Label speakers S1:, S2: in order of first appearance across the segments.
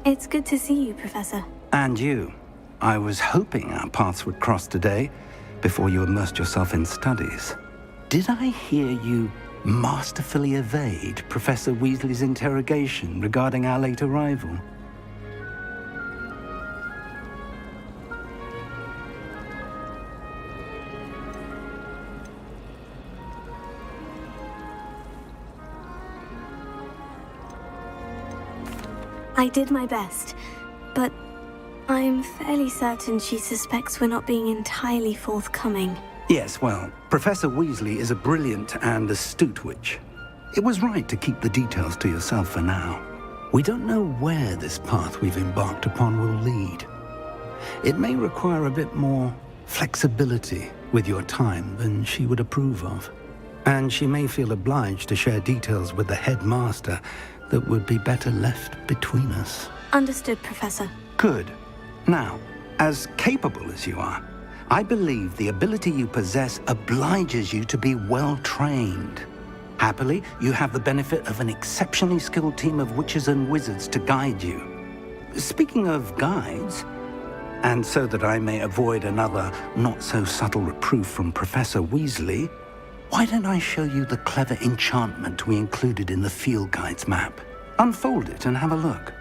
S1: It's good to see you, Professor.
S2: And you. I was hoping our paths would cross today, before you immersed yourself in studies. Did I hear you masterfully evade Professor Weasley's interrogation regarding our late arrival?
S1: I did my best, but I'm fairly certain she suspects we're not being entirely forthcoming.
S2: Yes, well, Professor Weasley is a brilliant and astute witch. It was right to keep the details to yourself for now. We don't know where this path we've embarked upon will lead. It may require a bit more flexibility with your time than she would approve of. And she may feel obliged to share details with the headmaster that would be better left between us.
S1: Understood, Professor.
S2: Good. Now, as capable as you are, I believe the ability you possess obliges you to be well-trained. Happily, you have the benefit of an exceptionally skilled team of witches and wizards to guide you. Speaking of guides, and so that I may avoid another not-so-subtle reproof from Professor Weasley, why don't I show you the clever enchantment we included in the field guide's map? Unfold it and have a look.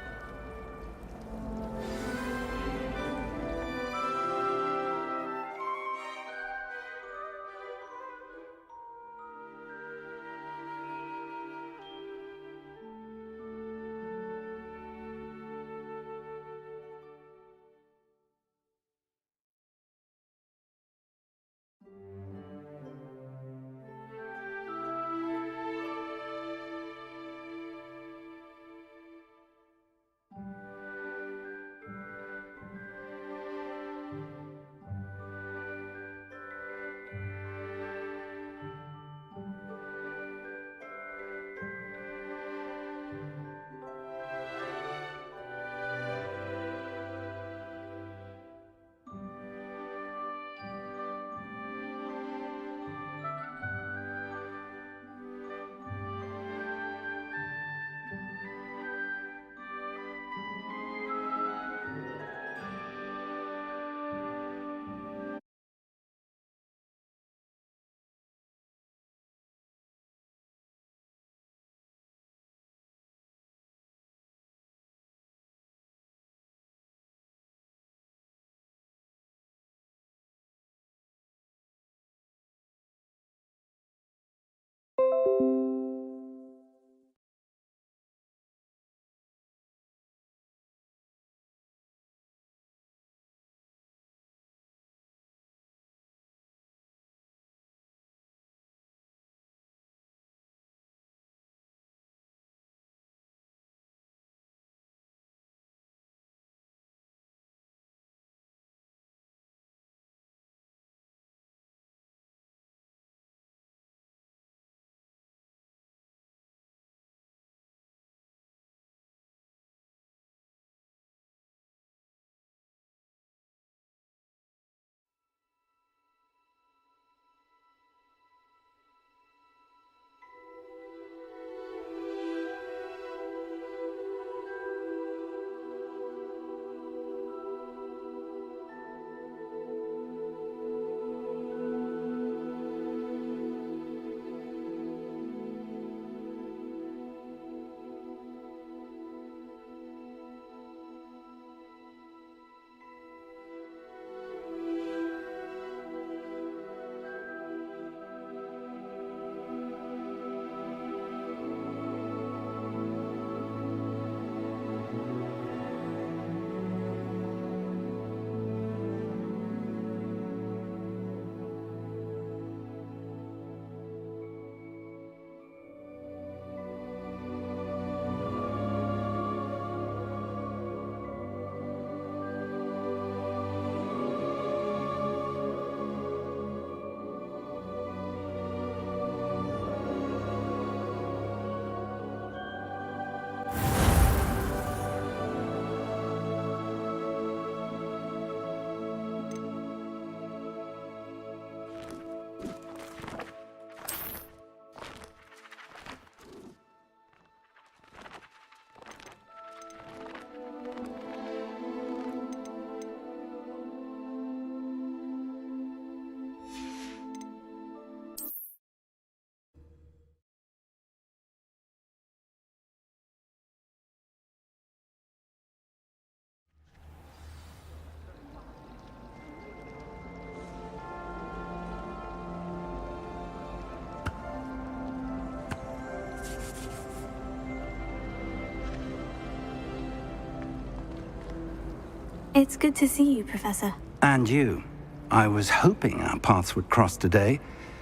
S1: It's good to see you, Professor.
S2: And you. I was hoping our paths would cross today,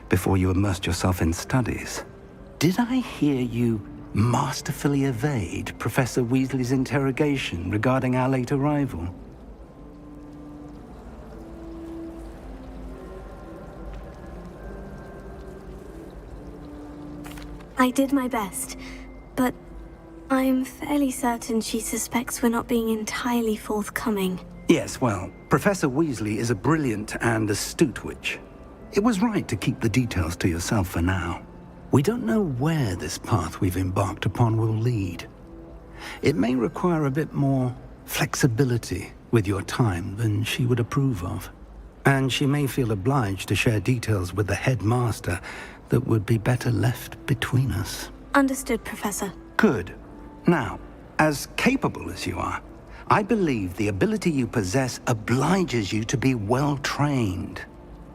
S2: before you immersed yourself in studies. Did I hear you masterfully evade Professor Weasley's interrogation regarding our late arrival?
S1: I did my best, but I'm fairly certain she suspects we're not being entirely forthcoming.
S2: Yes, well, Professor Weasley is a brilliant and astute witch. It was right to keep the details to yourself for now. We don't know where this path we've embarked upon will lead. It may require a bit more flexibility with your time than she would approve of. And she may feel obliged to share details with the headmaster that would be better left between us.
S1: Understood, Professor.
S2: Good. Now, as capable as you are, I believe the ability you possess obliges you to be well trained.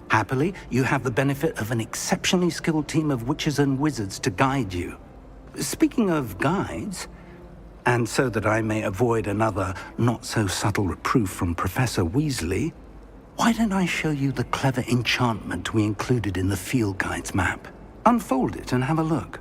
S2: Happily, you have the benefit of an exceptionally skilled team of witches and wizards to guide you. Speaking of guides, and so that I may avoid another not-so-subtle reproof from Professor Weasley, why don't I show you the clever enchantment we included in the field guide's map? Unfold it and have a look.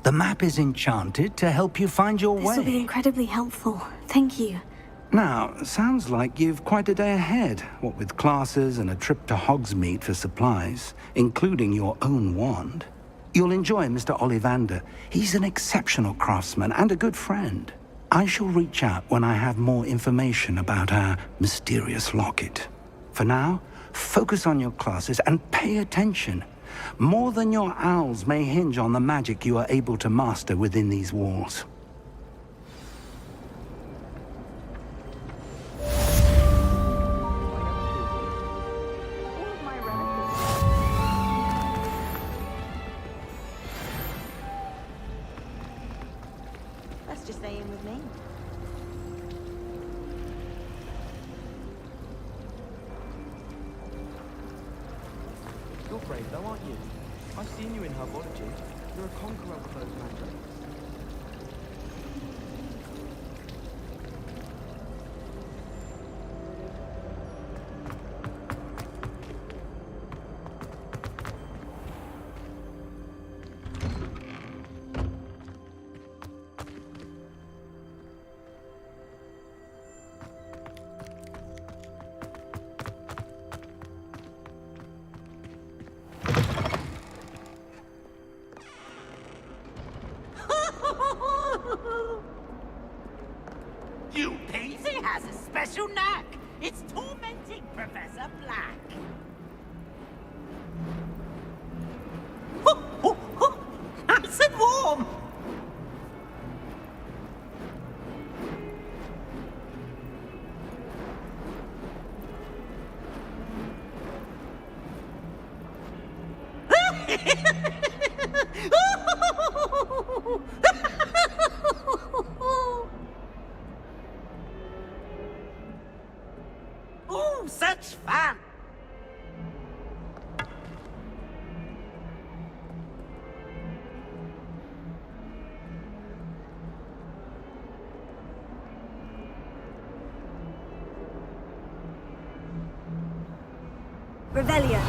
S2: The map is enchanted to help you find your way.
S1: This will be incredibly helpful. Thank you.
S2: Now, sounds like you've quite a day ahead, what with classes and a trip to Hogsmeade for supplies, including your own wand. You'll enjoy Mr. Ollivander. He's an exceptional craftsman and a good friend. I shall reach out when I have more information about our mysterious locket. For now, focus on your classes and pay attention. More than your owls may hinge on the magic you are able to master within these walls.
S3: Let's just stay in with me.
S4: You're brave though, aren't you? I've seen you in herbology. You're a conqueror with those mandrakes.
S5: You Paisley has a special knack. It's tormenting Professor Black. Nice and warm. Oh, such fun!
S1: Revelio.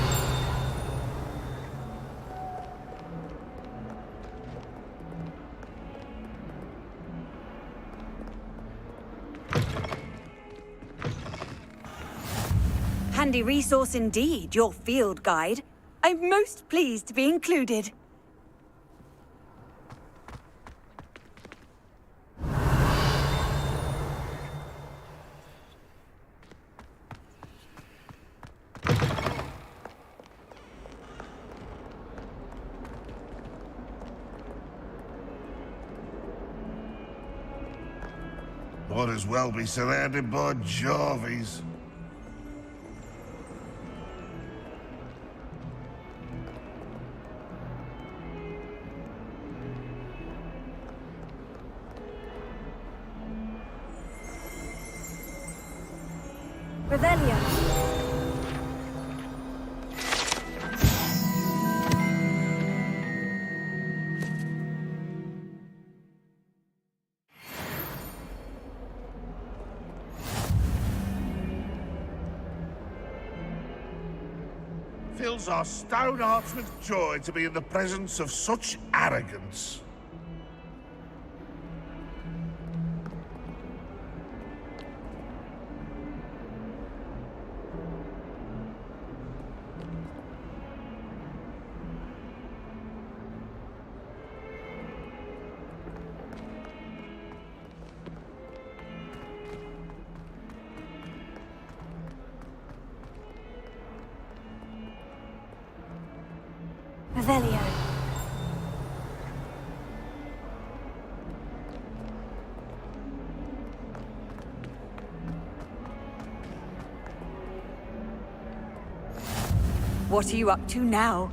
S6: Handy resource indeed, your field guide. I'm most pleased to be included.
S7: Might as well be surrounded by Jarvies.
S1: Revelio.
S7: Fills our stone hearts with joy to be in the presence of such arrogance.
S1: Revelio.
S6: What are you up to now?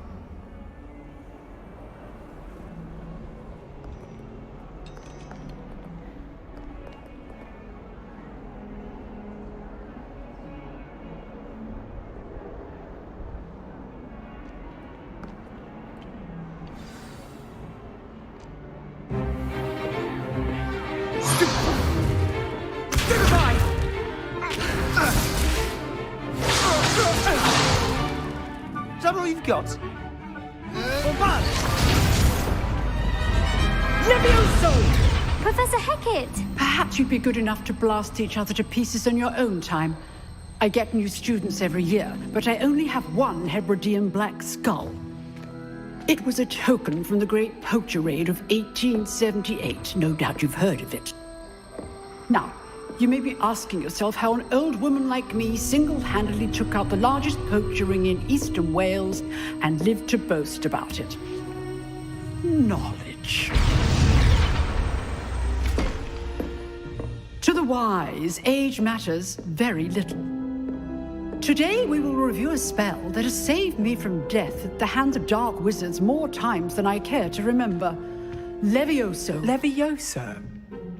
S4: Is that all you've got?
S6: Levioso!
S1: Professor Hecat!
S8: Perhaps you'd be good enough to blast each other to pieces in your own time. I get new students every year, but I only have one Hebridean black skull. It was a token from the Great Poacher Raid of 1878. No doubt you've heard of it. Now, you may be asking yourself how an old woman like me single-handedly took out the largest poacher ring in eastern Wales and lived to boast about it. Knowledge. To the wise, age matters very little. Today we will review a spell that has saved me from death at the hands of dark wizards more times than I care to remember. Levioso.
S4: Levioso?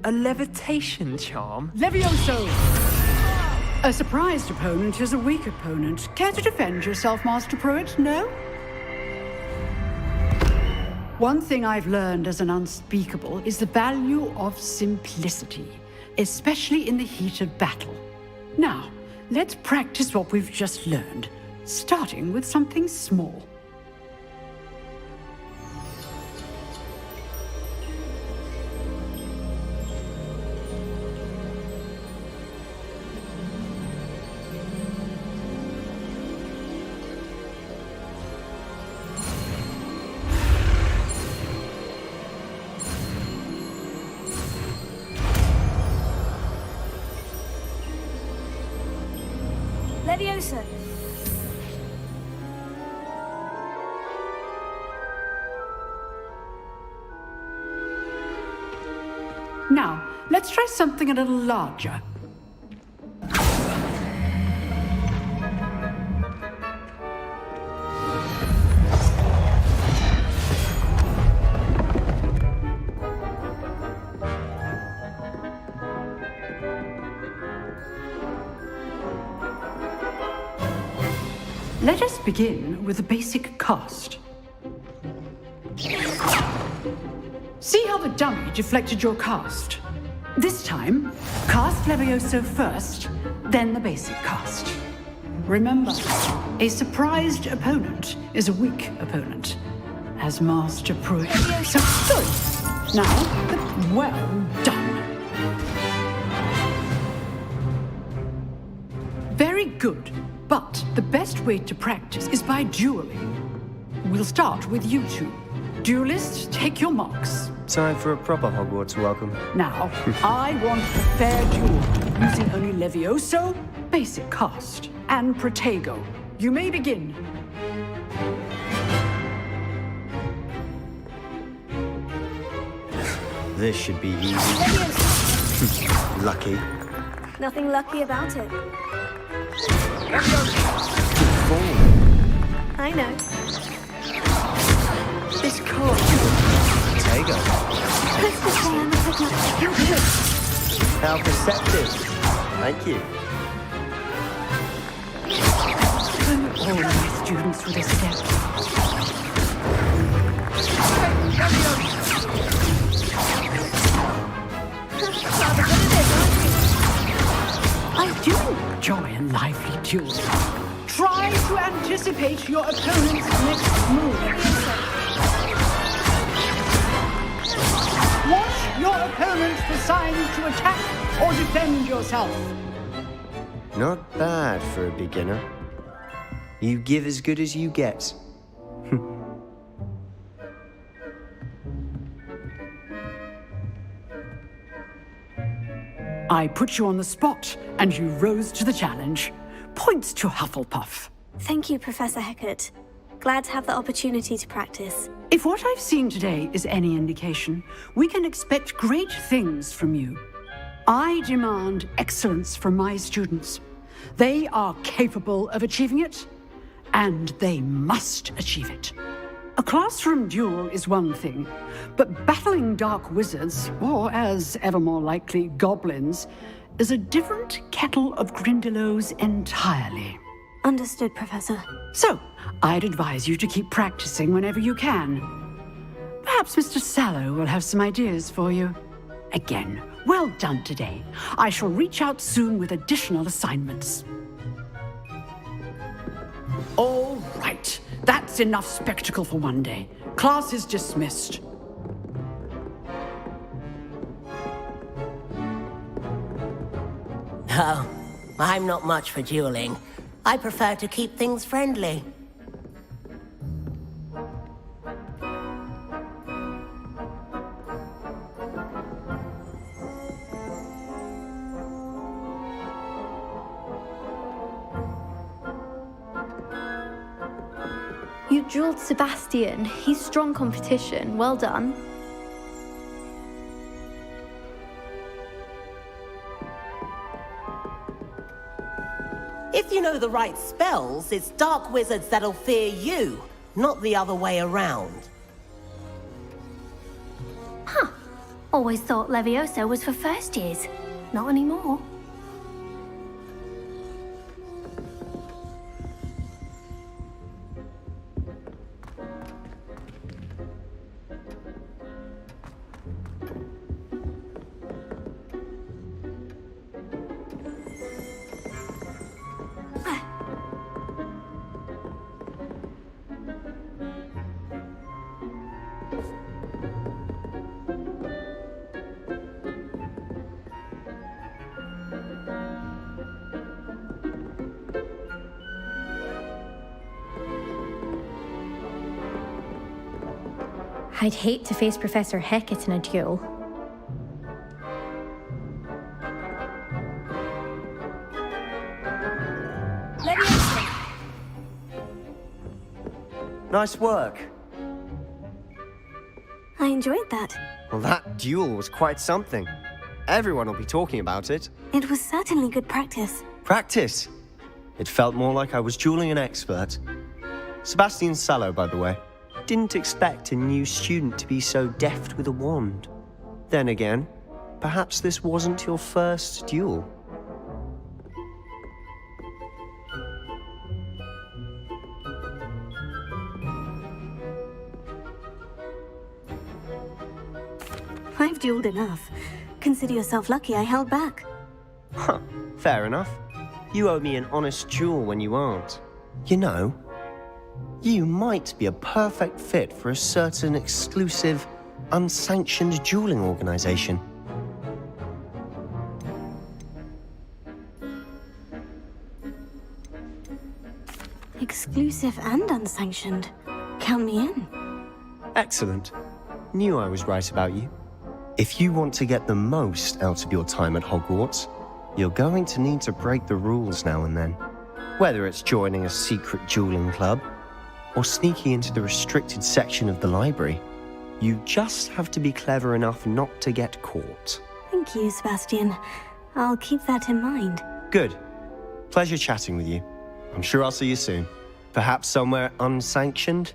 S4: A levitation charm?
S8: Levioso! A surprised opponent is a weak opponent. Care to defend yourself, Master Pruitt? No? One thing I've learned as an unspeakable is the value of simplicity, especially in the heat of battle. Now, let's practice what we've just learned, starting with something small.
S1: Leviosa.
S8: Now, let's try something a little larger. Let us begin with the basic cast. See how the dummy deflected your cast? This time, cast Levioso first, then the basic cast. Remember, a surprised opponent is a weak opponent, as Master proved. So good. Now, well done. Very good, but the best way to practice is by dueling. We'll start with you two. Duelists, take your marks.
S9: Time for a proper Hogwarts welcome.
S8: Now, I want a fair duel, using only Levioso, basic cast, and Protego. You may begin.
S9: This should be easy. Lucky.
S1: Nothing lucky about it. I know.
S8: This card.
S9: Tego.
S1: Let's just say I'm a technical.
S9: How perceptive. Thank you.
S8: All my students with a step. I do enjoy a lively duel. Try to anticipate your opponent's next move. Watch your opponent decide to attack or defend yourself.
S9: Not bad for a beginner. You give as good as you get.
S8: I put you on the spot, and you rose to the challenge. Points to Hufflepuff.
S1: Thank you, Professor Hecat. Glad to have the opportunity to practice.
S8: If what I've seen today is any indication, we can expect great things from you. I demand excellence from my students. They are capable of achieving it, and they must achieve it. A classroom duel is one thing, but battling dark wizards, or as ever more likely, goblins, is a different kettle of Grindylows entirely.
S1: Understood, Professor.
S8: So, I'd advise you to keep practicing whenever you can. Perhaps Mr. Sallow will have some ideas for you. Again, well done today. I shall reach out soon with additional assignments. All right. That's enough spectacle for one day. Class is dismissed.
S10: Oh, I'm not much for dueling. I prefer to keep things friendly.
S11: You drilled Sebastian. He's strong competition. Well done.
S10: If you know the right spells, it's dark wizards that'll fear you, not the other way around.
S1: Huh. Always thought Levioso was for first years. Not anymore.
S11: I'd hate to face Professor Hecat in a duel.
S9: Nice work.
S1: I enjoyed that.
S9: Well, that duel was quite something. Everyone will be talking about it.
S1: It was certainly good practice.
S9: Practice? It felt more like I was dueling an expert. Sebastian Sallow, by the way. Didn't expect a new student to be so deft with a wand. Then again, perhaps this wasn't your first duel.
S1: I've dueled enough. Consider yourself lucky I held back.
S9: Huh, fair enough. You owe me an honest jewel when you aren't. You know, you might be a perfect fit for a certain exclusive, unsanctioned dueling organization.
S1: Exclusive and unsanctioned. Count me in.
S9: Excellent. Knew I was right about you. If you want to get the most out of your time at Hogwarts, you're going to need to break the rules now and then. Whether it's joining a secret dueling club, or sneaking into the restricted section of the library, you just have to be clever enough not to get caught.
S1: Thank you, Sebastian. I'll keep that in mind.
S9: Good. Pleasure chatting with you. I'm sure I'll see you soon. Perhaps somewhere unsanctioned?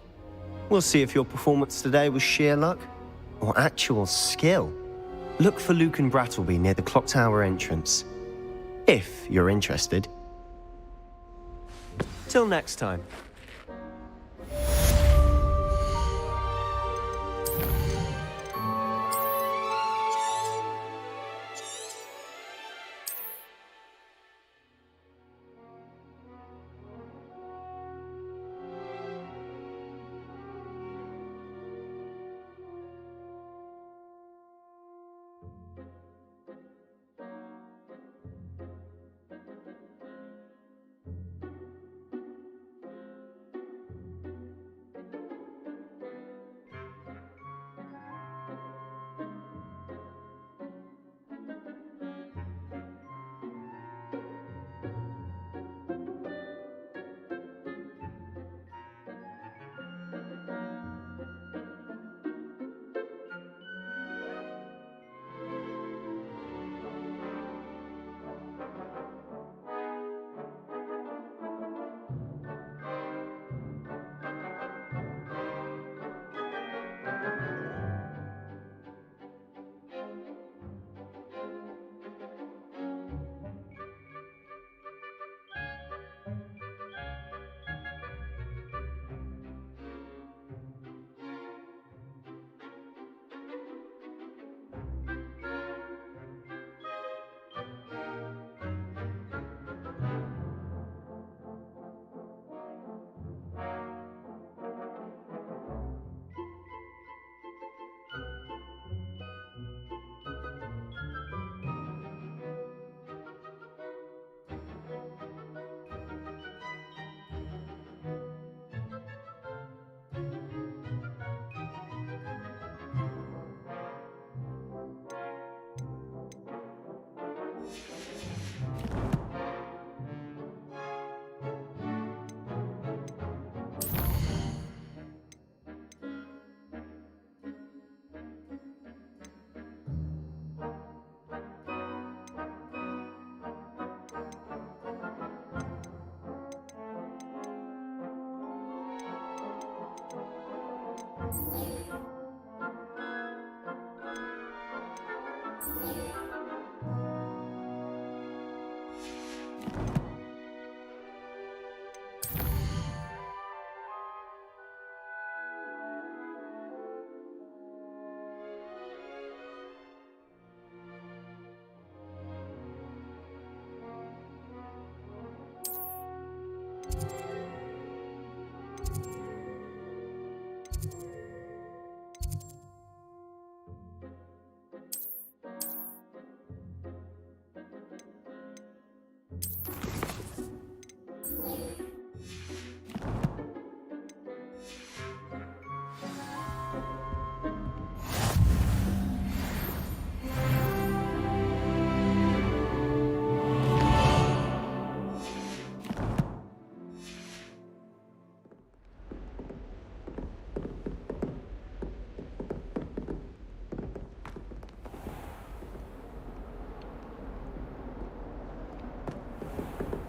S9: We'll see if your performance today was sheer luck or actual skill. Look for Luke and Brattleby near the clock tower entrance, if you're interested. Till next time.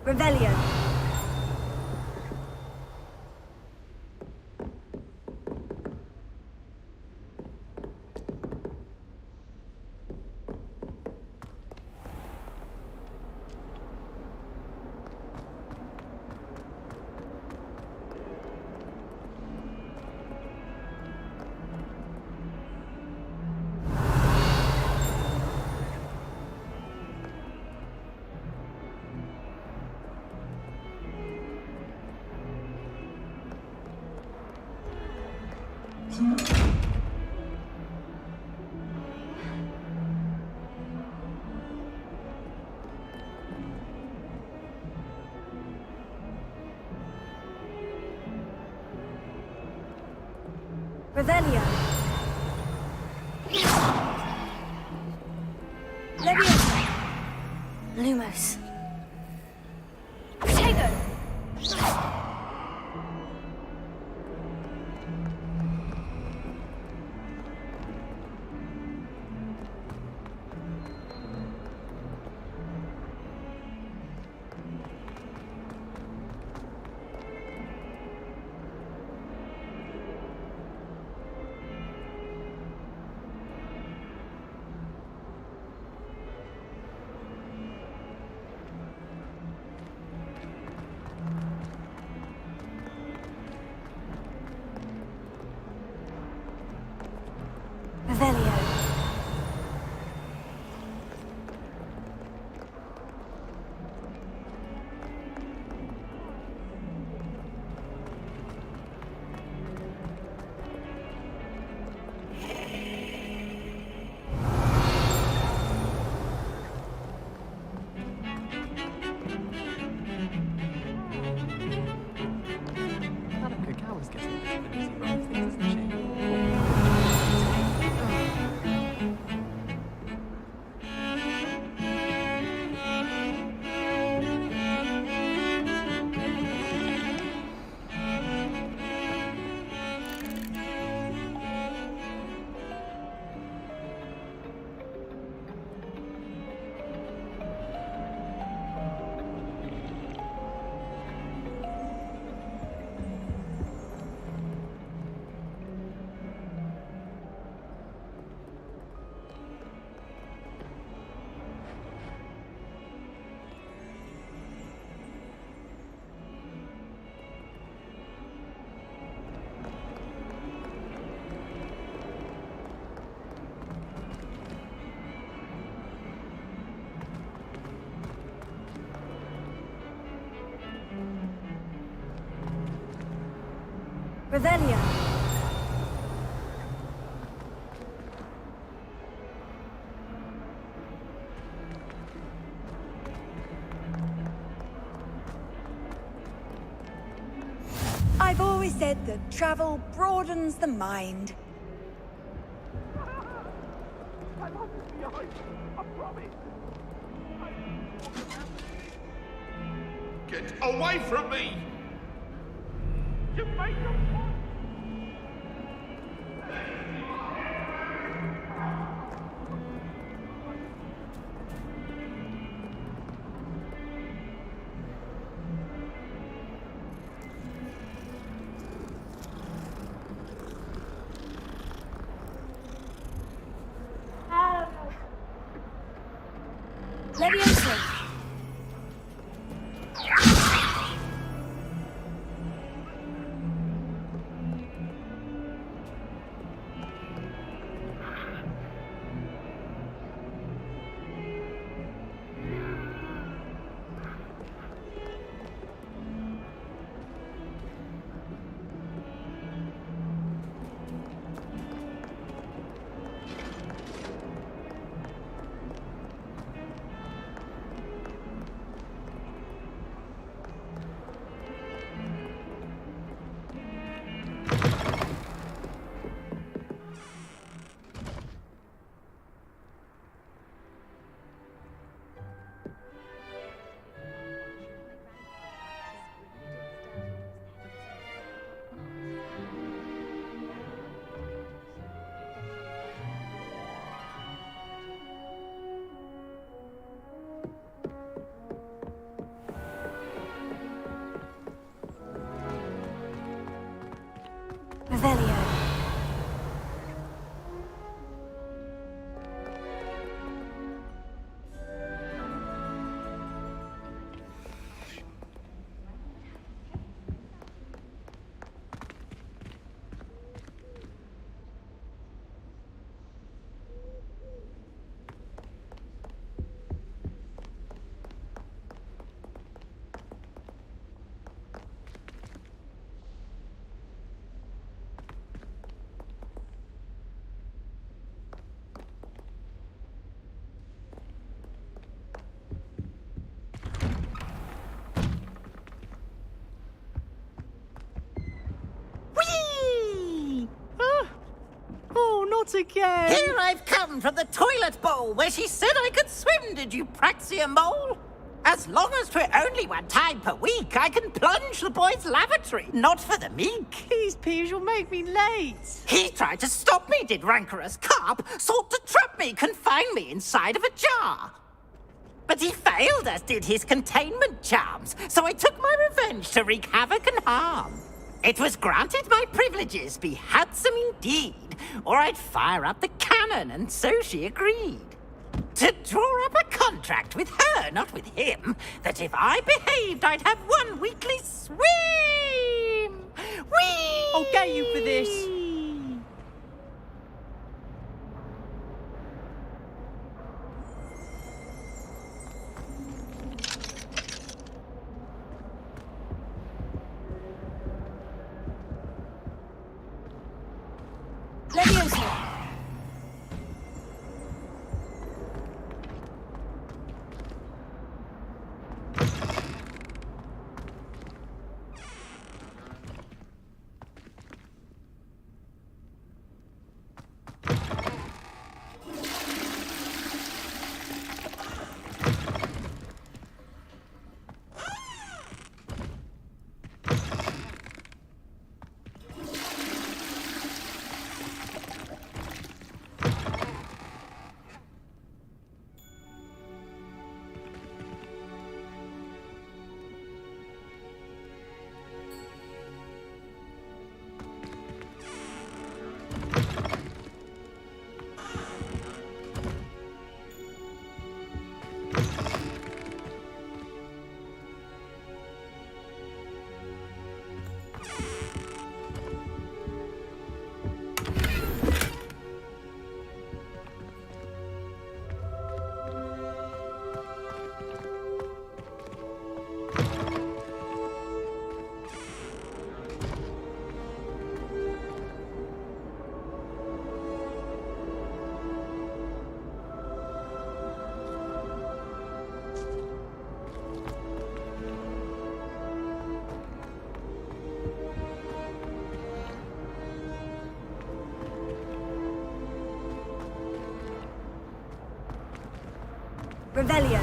S6: Revelio. Revelio. Leviosa.
S1: Lumos.
S6: Protego.
S1: Revelio.
S4: Madame Kagawa's getting a bit of an easy run of things, isn't she?
S6: Revelio. I've always said that travel broadens the mind.
S7: Get away from me! You make them...
S6: Leviosa.
S5: Not again! Here I've come from the toilet bowl where she said I could swim, did you praxia mole? As long as 'twere only 1 time per week, I can plunge the boy's lavatory, not for the meek. These peas will make me late. He tried to stop me, did rancorous carp, sought to trap me, confine me inside of a jar. But he failed, as did his containment charms, so I took my revenge to wreak havoc and harm. It was granted my privileges be handsome indeed, or I'd fire up the cannon, and so she agreed. To draw up a contract with her, not with him, that if I behaved, I'd have 1 weekly swim! Whee! I'll get you for this!
S6: Leviosa! Revelio.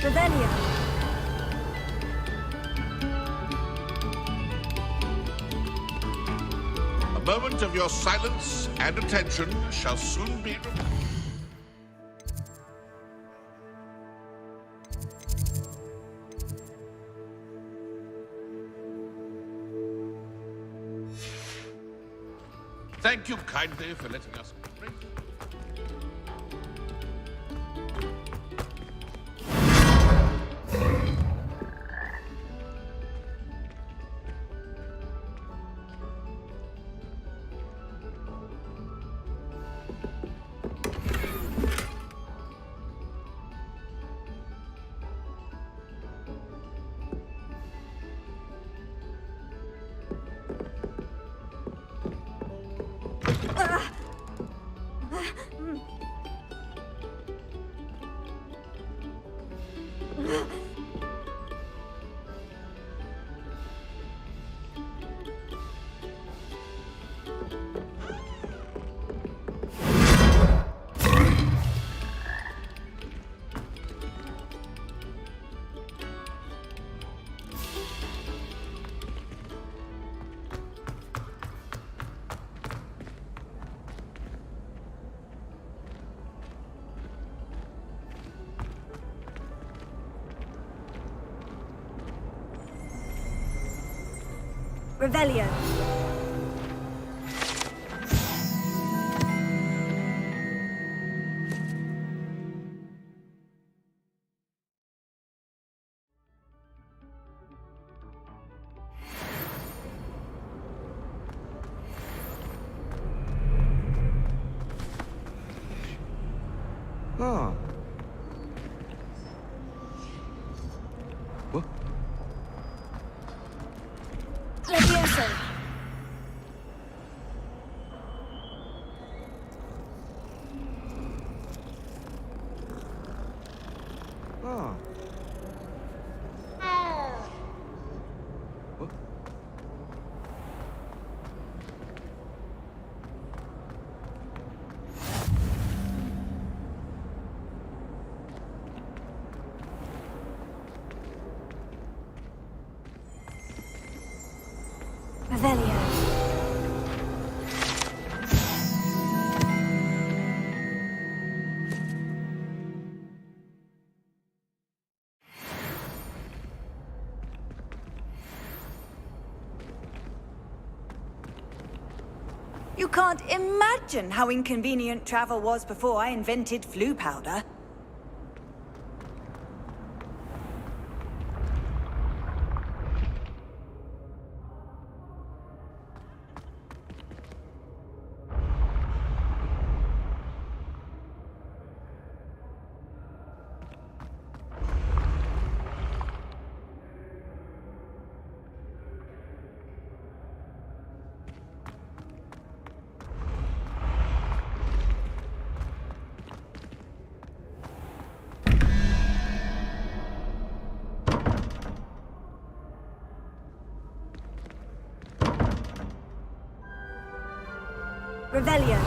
S6: Revelio.
S7: A moment of your silence and attention shall soon be... Thank you kindly for letting us...
S6: Revelio.
S4: Ah. What?
S6: Levioso.
S4: Ah. What?
S1: Revelio.
S6: You can't imagine how inconvenient travel was before I invented flu powder.
S1: Revelio.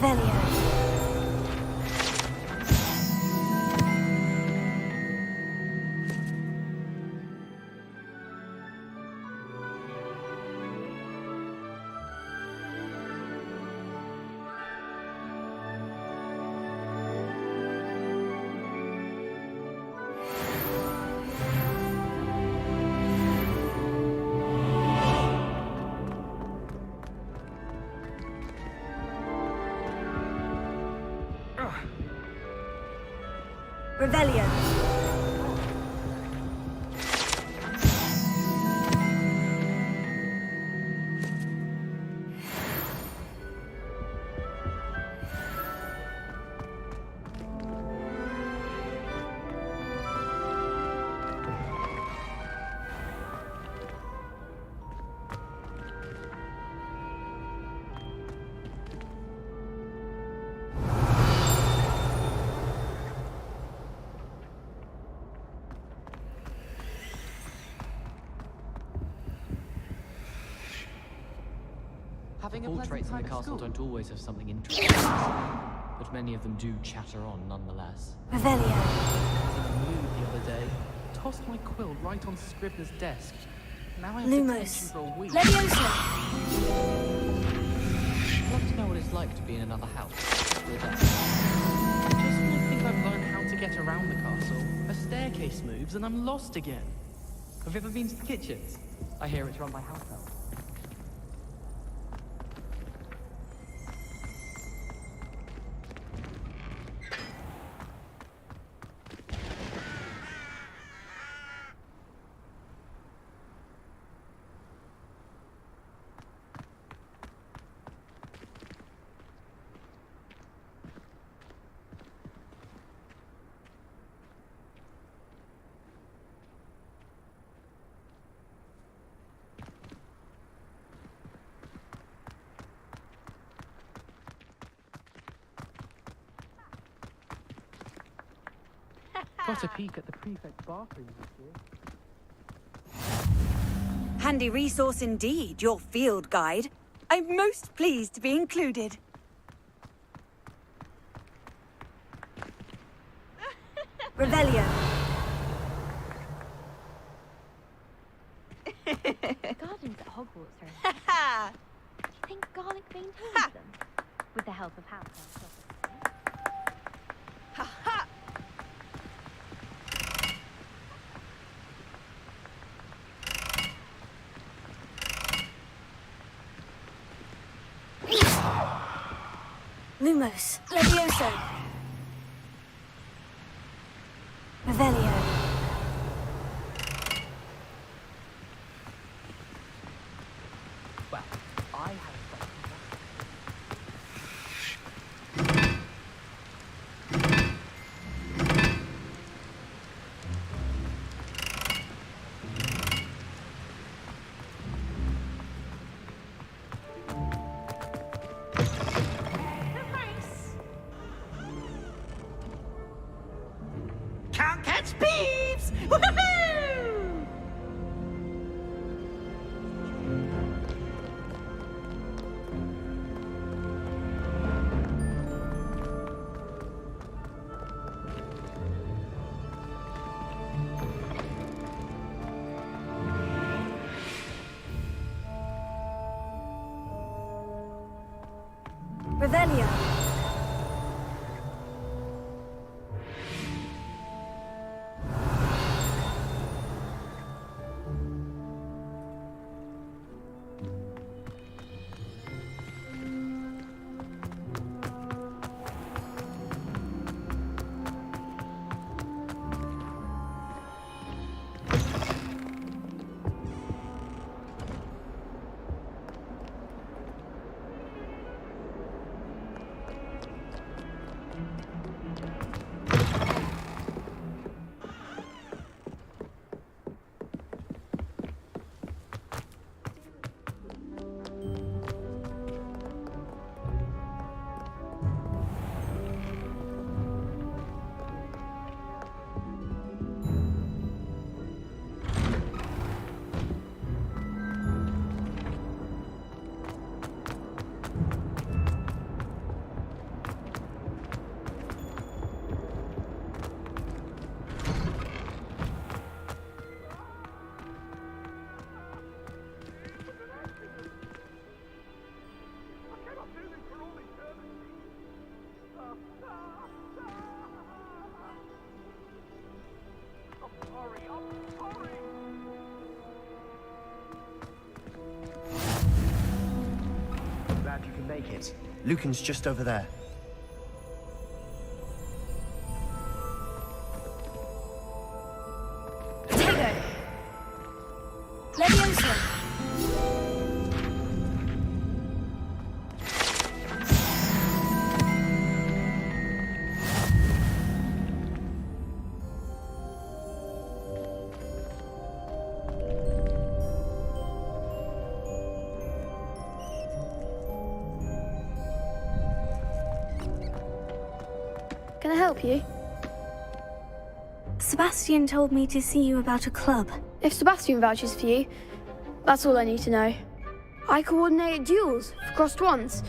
S1: Revelio. Revelio.
S4: All traits in the castle don't always have something interesting, but many of them do chatter on nonetheless.
S1: Revelio.
S4: I was in a mood the other day. Tossed my quill right on Scribner's desk. Now I have detention for a week.
S1: Leviosa.
S4: I'd love to know what it's like to be in another house. For a day. Just when I think I've learned how to get around the castle, a staircase moves and I'm lost again. Have you ever been to the kitchens? I hear it's run by house elves. Got a peek at the prefect's bathroom this year.
S6: Handy resource indeed, your field guide. I'm most pleased to be included. Revelio.
S11: Gardens at Hogwarts are... Do you think Garlic maintains them? With the help of house elves,
S1: Lumos. Levioso. Revelio.
S4: Well, I have
S5: Can't catch peeps! Woohoo!
S1: Revelio.
S9: Glad you can make it. Lucan's just over there.
S1: Potato. Leviosa.
S11: Can I help you?
S1: Sebastian told me to see you about a club.
S11: If Sebastian vouches for you, that's all I need to know.
S12: I coordinate duels for crossed ones.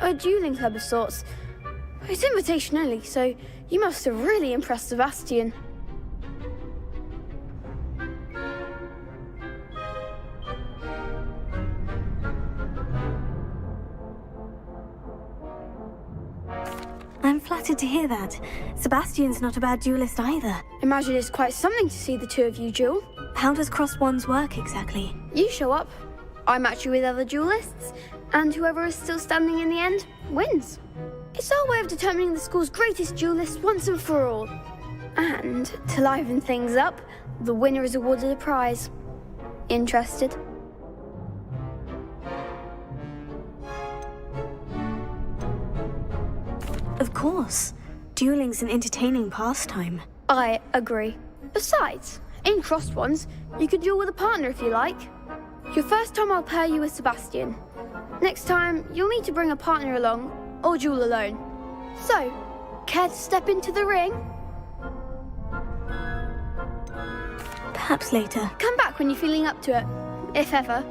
S12: A dueling club of sorts. It's invitation only, so you must have really impressed Sebastian.
S1: I'm flattered to hear that. Sebastian's not a bad duelist either.
S12: Imagine it's quite something to see the two of you duel.
S1: How does crossed wands work exactly?
S12: You show up, I match you with other duelists, and whoever is still standing in the end wins. It's our way of determining the school's greatest duelist once and for all. And to liven things up, the winner is awarded a prize. Interested?
S1: Of course. Dueling's an entertaining pastime.
S12: I agree. Besides, in crossed ones, you could duel with a partner if you like. Your first time I'll pair you with Sebastian. Next time, you'll need to bring a partner along, or duel alone. So, care to step into the ring?
S1: Perhaps later.
S12: Come back when you're feeling up to it, if ever.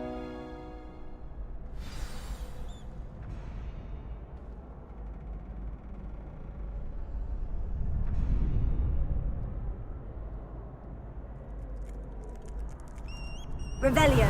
S6: Revelio.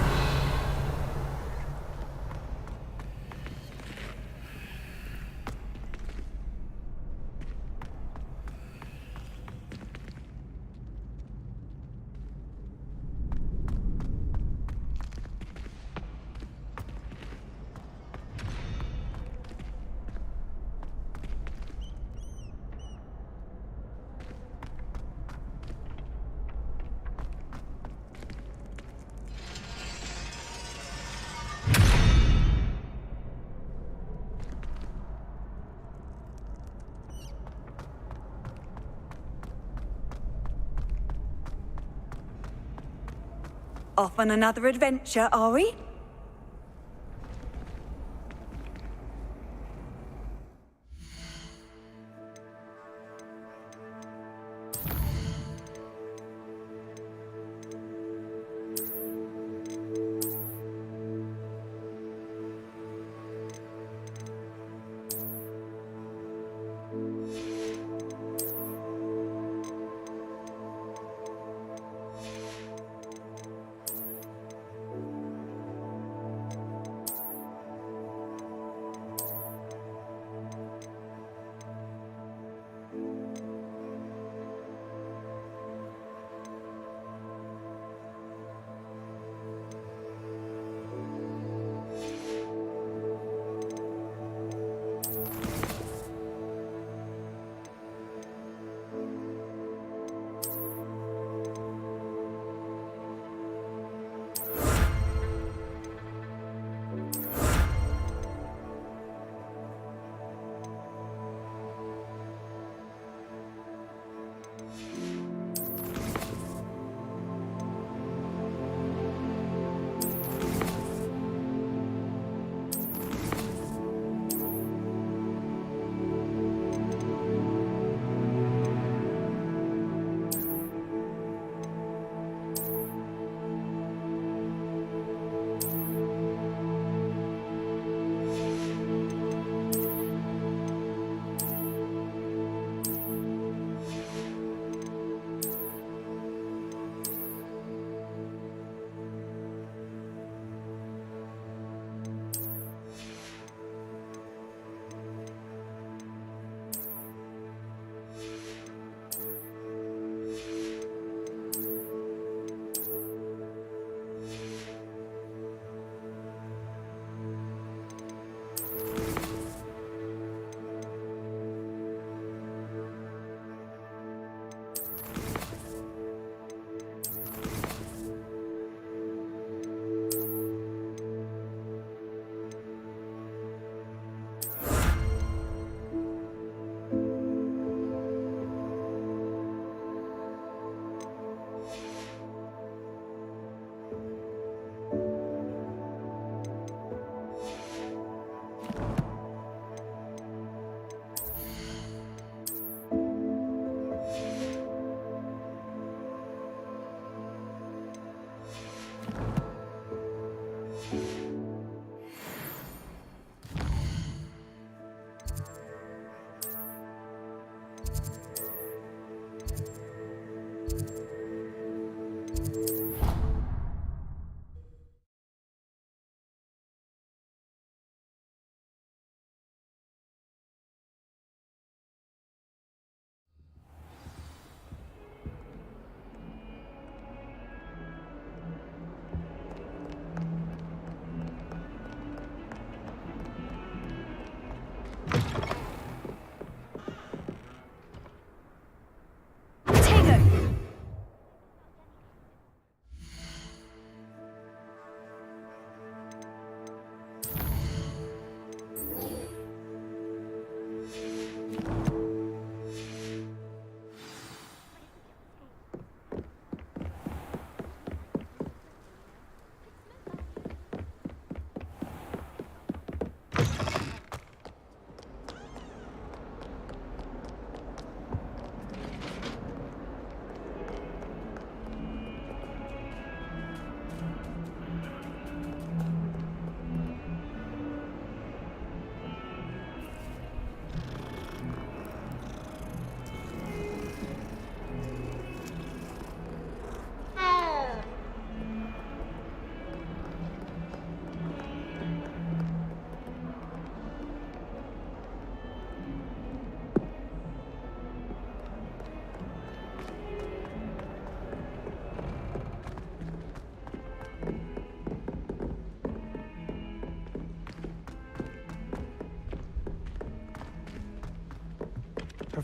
S6: Off on another adventure, are we?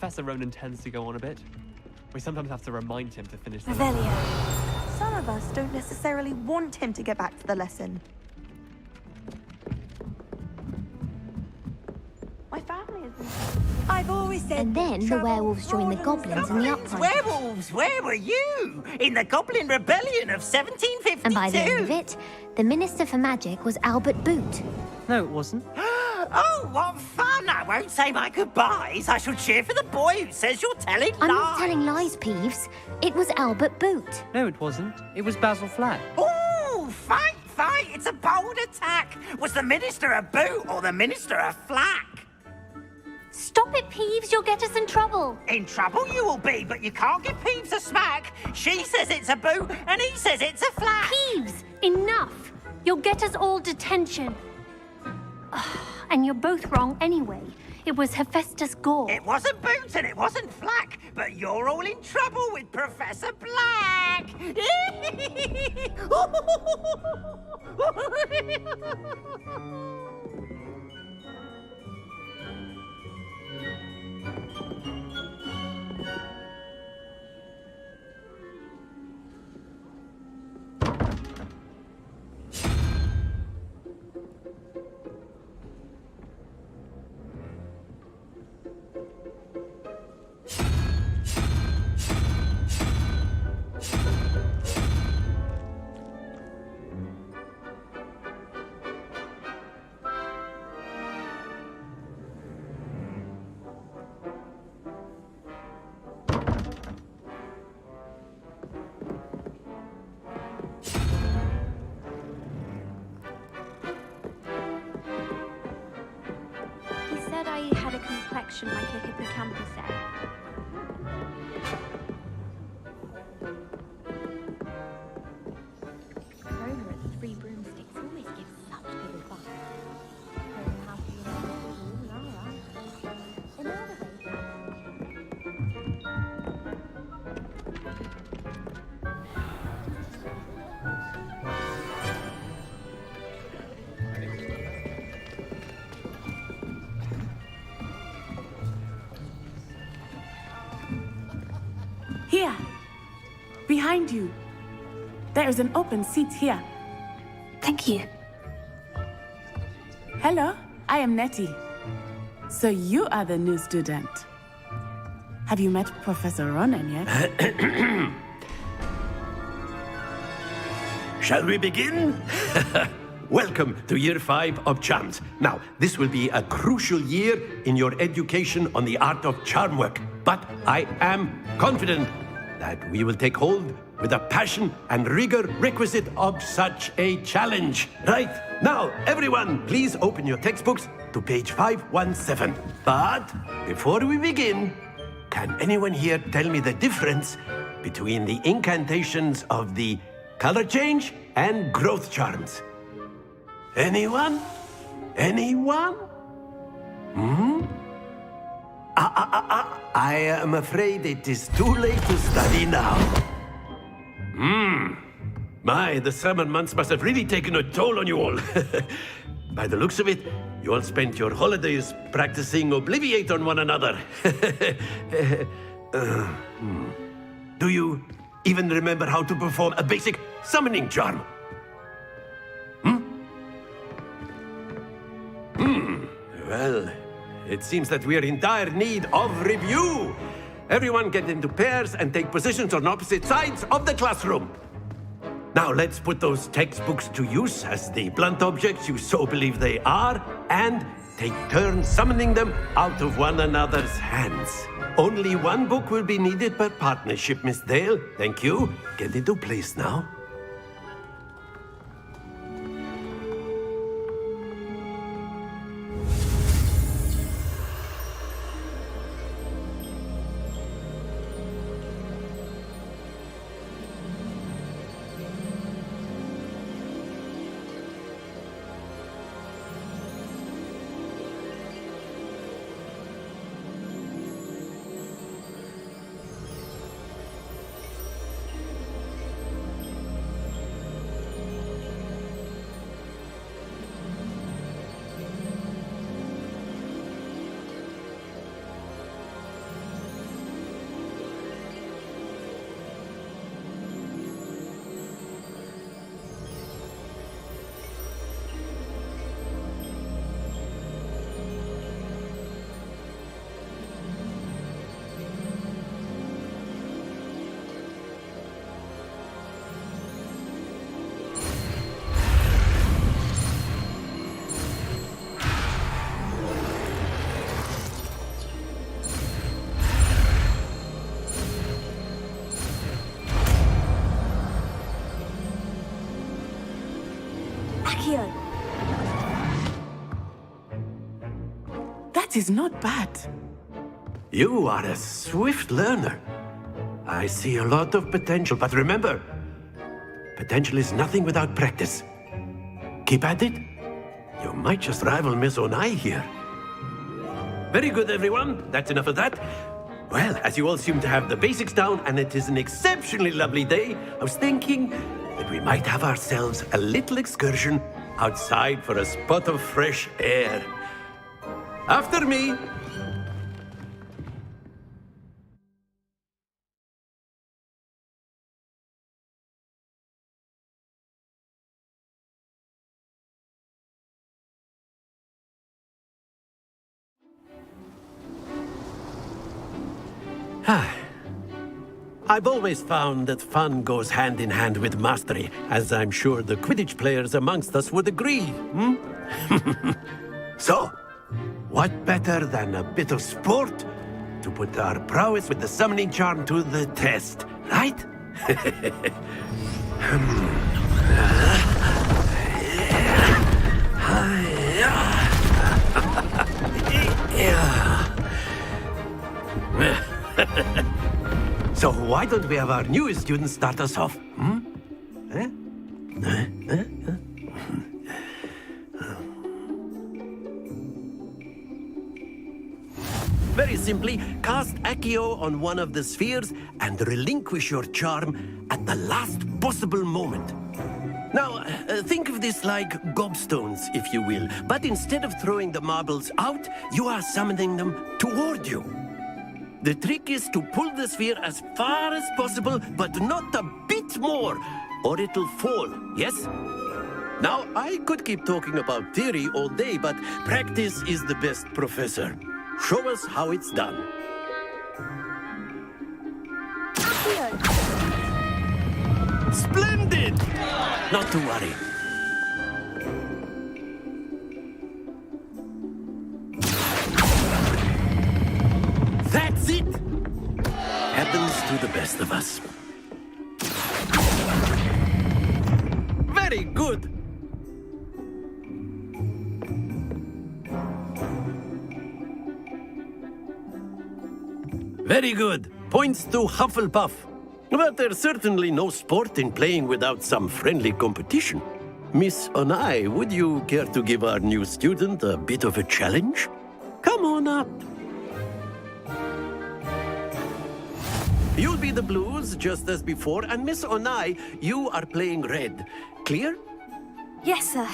S13: Professor Ronan tends to go on a bit. We sometimes have to remind him to finish the
S1: Revelio.
S3: Some of us don't necessarily want him to get back to the lesson. My family has been...
S6: I've always said.
S11: And then the werewolves joined the goblins in the uprising.
S5: Werewolves, where were you? In the Goblin Rebellion of 1752.
S11: And by the end of it, the Minister for Magic was Albert Boot.
S9: No, it wasn't.
S5: Oh, what fun! I won't say my goodbyes. I shall cheer for the boy who says you're telling lies.
S11: I'm not telling lies, Peeves. It was Albert Boot.
S9: No, it wasn't. It was Basil Flack.
S5: Oh, fight, fight! It's a bold attack. Was the Minister a boot or the Minister a flack?
S11: Stop it, Peeves. You'll get us in trouble.
S5: In trouble you will be, but you can't give Peeves a smack. She says it's a boot and he says it's a flack.
S11: Peeves, enough. You'll get us all detention. And you're both wrong anyway. It was Hephaestus Gore.
S5: It wasn't boot and it wasn't flack, but you're all in trouble with Professor Black.
S11: Had a complexion like a hippocampus egg. Corona at the Three Broomsticks always gives such good advice.
S14: Here, behind you. There is an open seat here.
S1: Thank you.
S14: Hello, I am Nettie. So you are the new student. Have you met Professor Ronan yet?
S15: Shall we begin? Welcome to Year 5 of Charms. Now, this will be a crucial year in your education on the art of charm work. But I am confident that we will take hold with the passion and rigor requisite of such a challenge. Right, now, everyone, please open your textbooks to page 517. But before we begin, can anyone here tell me the difference between the incantations of the color change and growth charms? Anyone? Anyone? I am afraid it is too late to study now. My, the summer months must have really taken a toll on you all. By the looks of it, you all spent your holidays practicing Obliviate on one another. Do you even remember how to perform a basic summoning charm? Well, it seems that we are in dire need of review. Everyone get into pairs and take positions on opposite sides of the classroom. Now let's put those textbooks to use as the blunt objects you so believe they are, and take turns summoning them out of one another's hands. Only one book will be needed per partnership, Miss Dale. Thank you. Get into place now.
S1: Accio!
S14: That is not bad.
S15: You are a swift learner. I see a lot of potential, but remember, potential is nothing without practice. Keep at it. You might just rival Miss Onai here. Very good, everyone. That's enough of that. Well, as you all seem to have the basics down, and it is an exceptionally lovely day, I was thinking that we might have ourselves a little excursion outside for a spot of fresh air. After me. I've always found that fun goes hand in hand with mastery, as I'm sure the Quidditch players amongst us would agree, hmm? So, what better than a bit of sport to put our prowess with the summoning charm to the test, right? So why don't we have our newest student start us off? Very simply, cast Accio on one of the spheres and relinquish your charm at the last possible moment. Now, think of this like gobstones, if you will, but instead of throwing the marbles out, you are summoning them toward you. The trick is to pull the sphere as far as possible, but not a bit more, or it'll fall, yes? Now, I could keep talking about theory all day, but practice is the best professor. Show us how it's done. Splendid! Not to worry. That's it! Happens to the best of us. Very good! Very good. Points to Hufflepuff. But there's certainly no sport in playing without some friendly competition. Miss Onai, would you care to give our new student a bit of a challenge? Come on up. You'll be the blues, just as before, and Miss Onai, you are playing red. Clear?
S1: Yes, sir.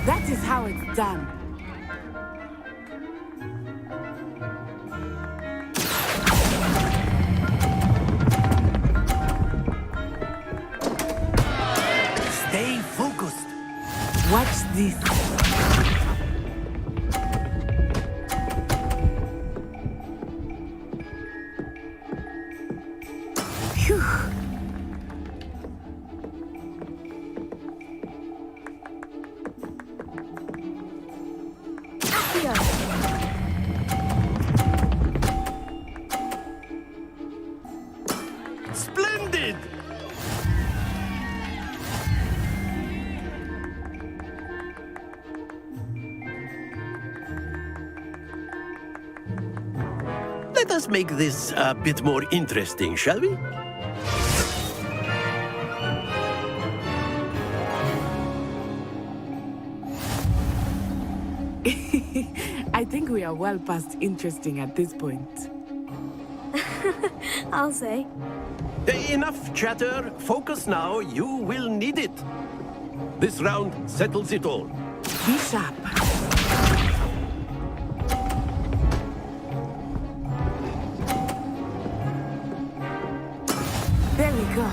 S14: That is how it's done.
S15: Stay focused.
S14: Watch this. Phew.
S15: Splendid! Let us make this a bit more interesting, shall we?
S14: I think we are well past interesting at this point.
S1: I'll say.
S15: Enough chatter. Focus now. You will need it. This round settles it all.
S14: Be sharp. There we go.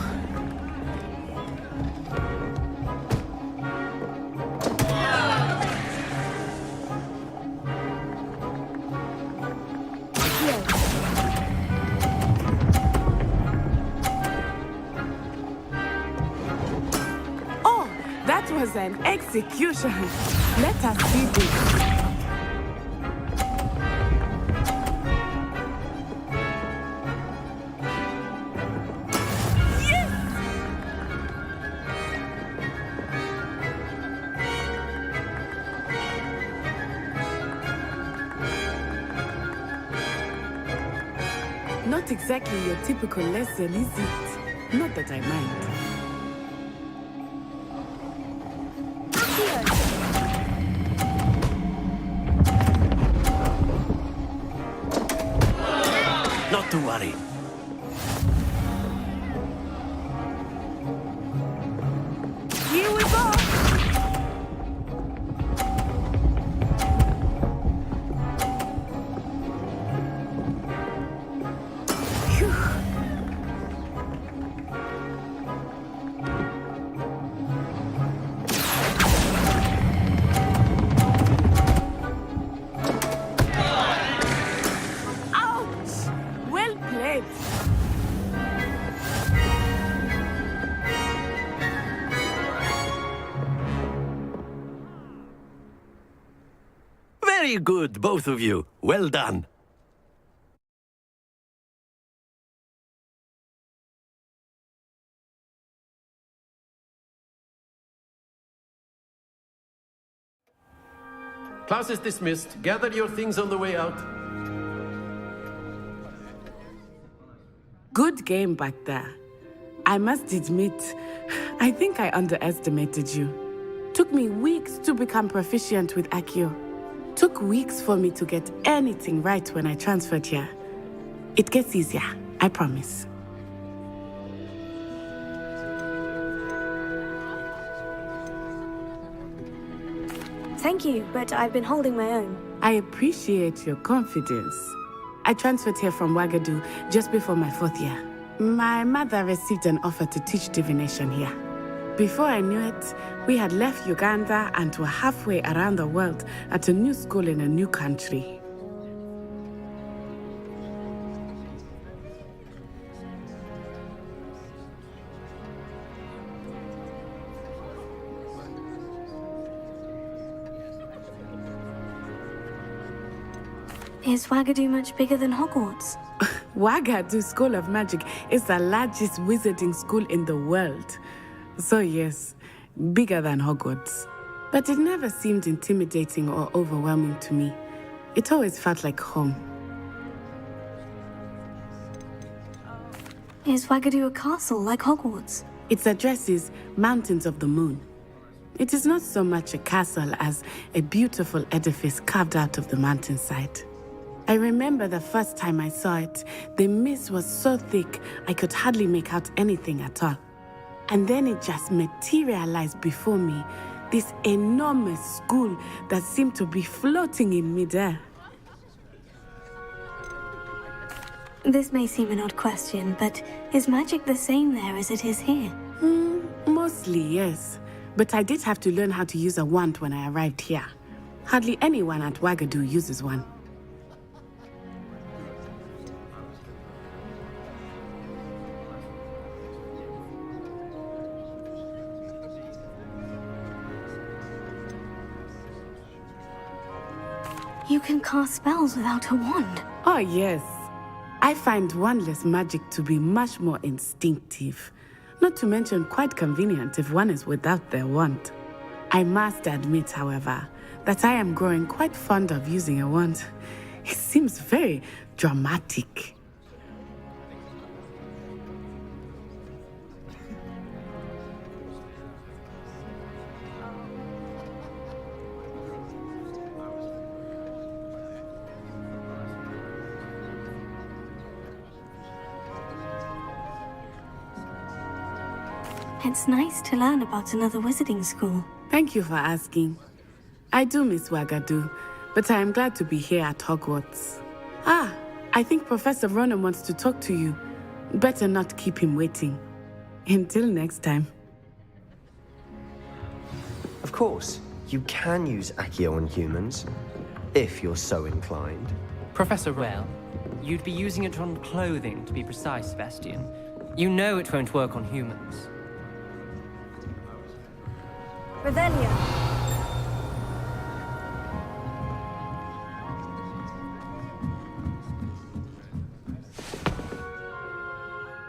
S14: Oh, that was an execution. Let us see this. Not exactly your typical lesson, is it? Not that I mind.
S15: Not to worry.
S14: Here we go!
S15: Very good, both of you. Well done. Class is dismissed. Gather your things on the way out.
S14: Good game back there. I must admit, I think I underestimated you. Took me weeks to become proficient with Accio. Took weeks for me to get anything right when I transferred here. It gets easier, I promise.
S1: Thank you, but I've been holding my own.
S14: I appreciate your confidence. I transferred here from Ouagadougou just before my 4th year. My mother received an offer to teach divination here. Before I knew it, we had left Uganda and were halfway around the world at a new school in a new country.
S1: Is Ouagadougou much bigger than Hogwarts?
S14: Ouagadougou School of Magic is the largest wizarding school in the world. So yes, bigger than Hogwarts. But it never seemed intimidating or overwhelming to me. It always felt like home.
S1: Is Ouagadougou a castle like Hogwarts?
S14: Its address is Mountains of the Moon. It is not so much a castle as a beautiful edifice carved out of the mountainside. I remember the first time I saw it, the mist was so thick I could hardly make out anything at all. And then it just materialized before me, this enormous school that seemed to be floating in midair.
S1: This may seem an odd question, but is magic the same there as it is here?
S14: Mostly, yes. But I did have to learn how to use a wand when I arrived here. Hardly anyone at Ouagadougou uses one.
S1: You can cast spells without a wand.
S14: Oh, yes. I find wandless magic to be much more instinctive. Not to mention quite convenient if one is without their wand. I must admit, however, that I am growing quite fond of using a wand. It seems very dramatic.
S1: It's nice to learn about another wizarding school.
S14: Thank you for asking. I do miss Wagadu, but I am glad to be here at Hogwarts. Ah, I think Professor Ronan wants to talk to you. Better not keep him waiting. Until next time.
S9: Of course, you can use Accio on humans, if you're so inclined.
S13: Professor, well, you'd be using it on clothing, to be precise, Sebastian. You know it won't work on humans.
S1: Revelio.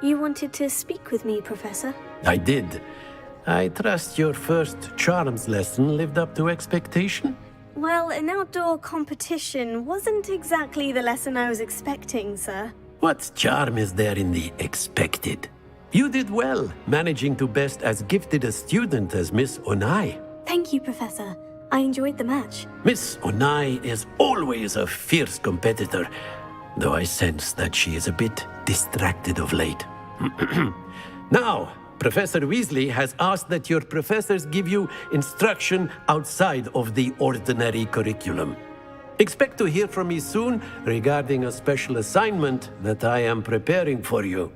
S1: You wanted to speak with me, Professor?
S15: I did. I trust your first charms lesson lived up to expectation?
S1: Well, an outdoor competition wasn't exactly the lesson I was expecting, sir.
S15: What charm is there in the expected? You did well, managing to best as gifted a student as Miss Onai.
S1: Thank you, Professor. I enjoyed the match.
S15: Miss Onai is always a fierce competitor, though I sense that she is a bit distracted of late. Now, Professor Weasley has asked that your professors give you instruction outside of the ordinary curriculum. Expect to hear from me soon regarding a special assignment that I am preparing for you.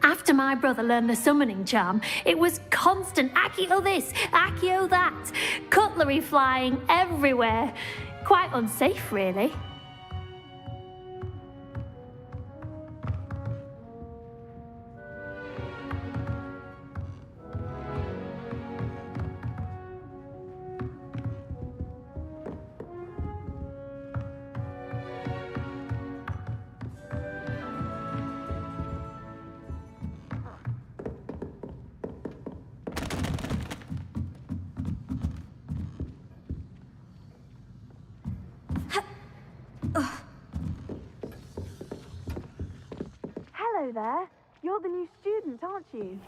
S11: After my brother learned the summoning charm, it was constant Accio this, Accio that, cutlery flying everywhere. Quite unsafe, really.
S3: Hello there. You're the new student, aren't you?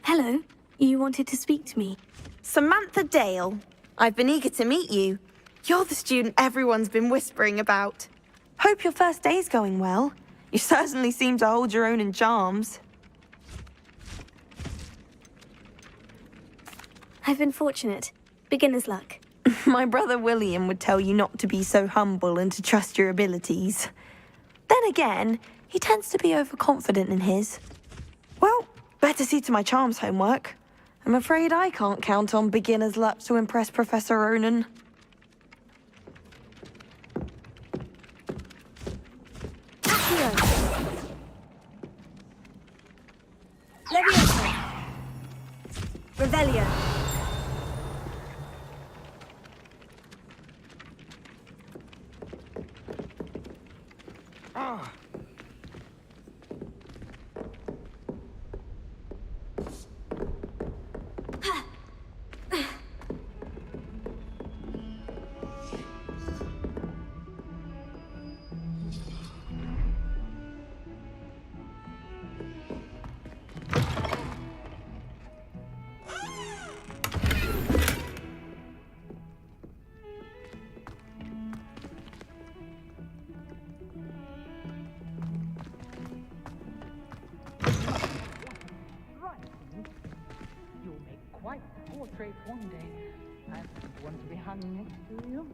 S1: Hello. You wanted to speak to me?
S3: Samantha Dale. I've been eager to meet you. You're the student everyone's been whispering about. Hope your first day's going well. You certainly seem to hold your own in charms.
S1: I've been fortunate. Beginner's luck.
S3: My brother William would tell you not to be so humble and to trust your abilities. Then again, he tends to be overconfident in his. Well, better see to my charms homework. I'm afraid I can't count on beginner's luck to impress Professor Ronan.
S1: Leviosa. Revelio.
S16: Quite a portrait one day. I want to be hung next to you.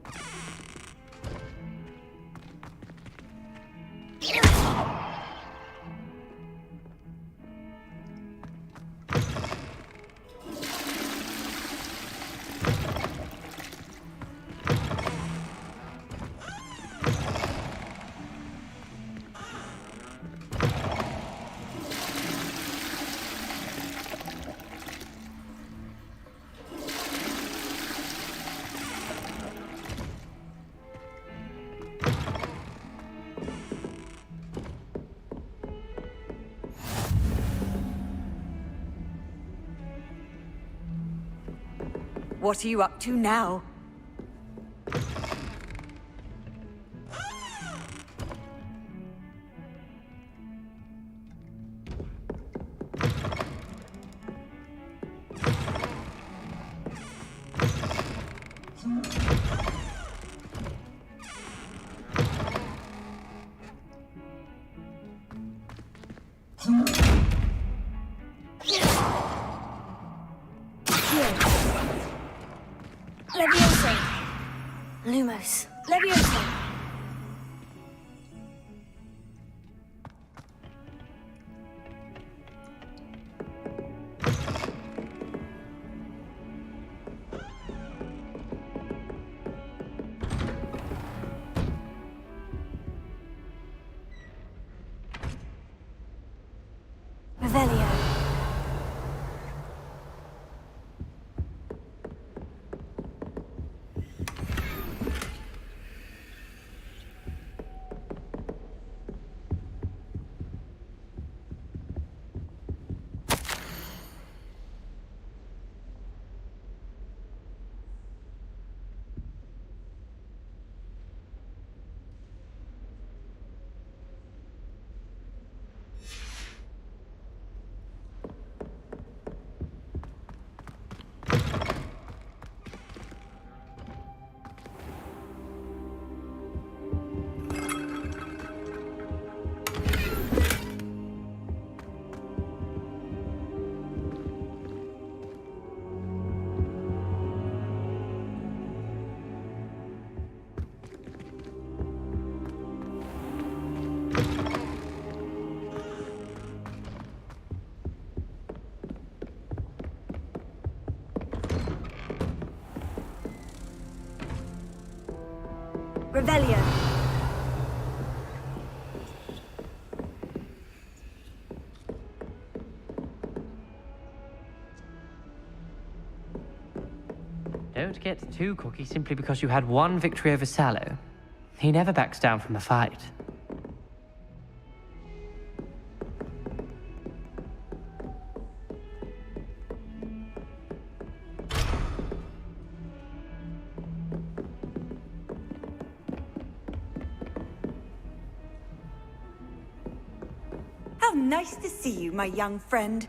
S6: What are you up to now? Leviosa!
S1: Revelio.
S6: Revelio.
S13: Don't get too cocky simply because you had one victory over Sallow. He never backs down from a fight.
S6: How nice to see you, my young friend.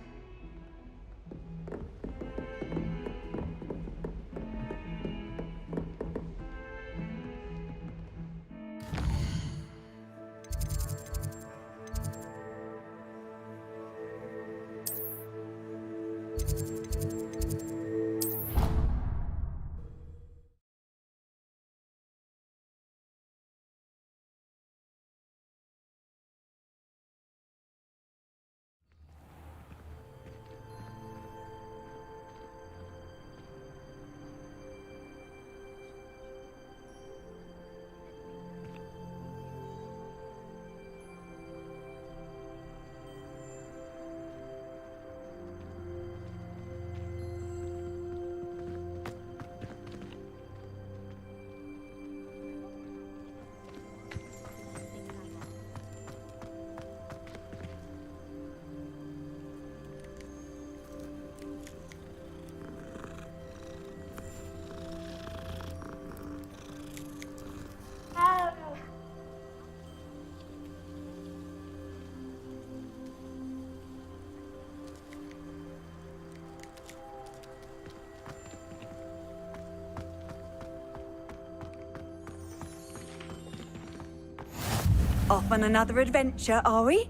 S6: Off on another adventure, are we?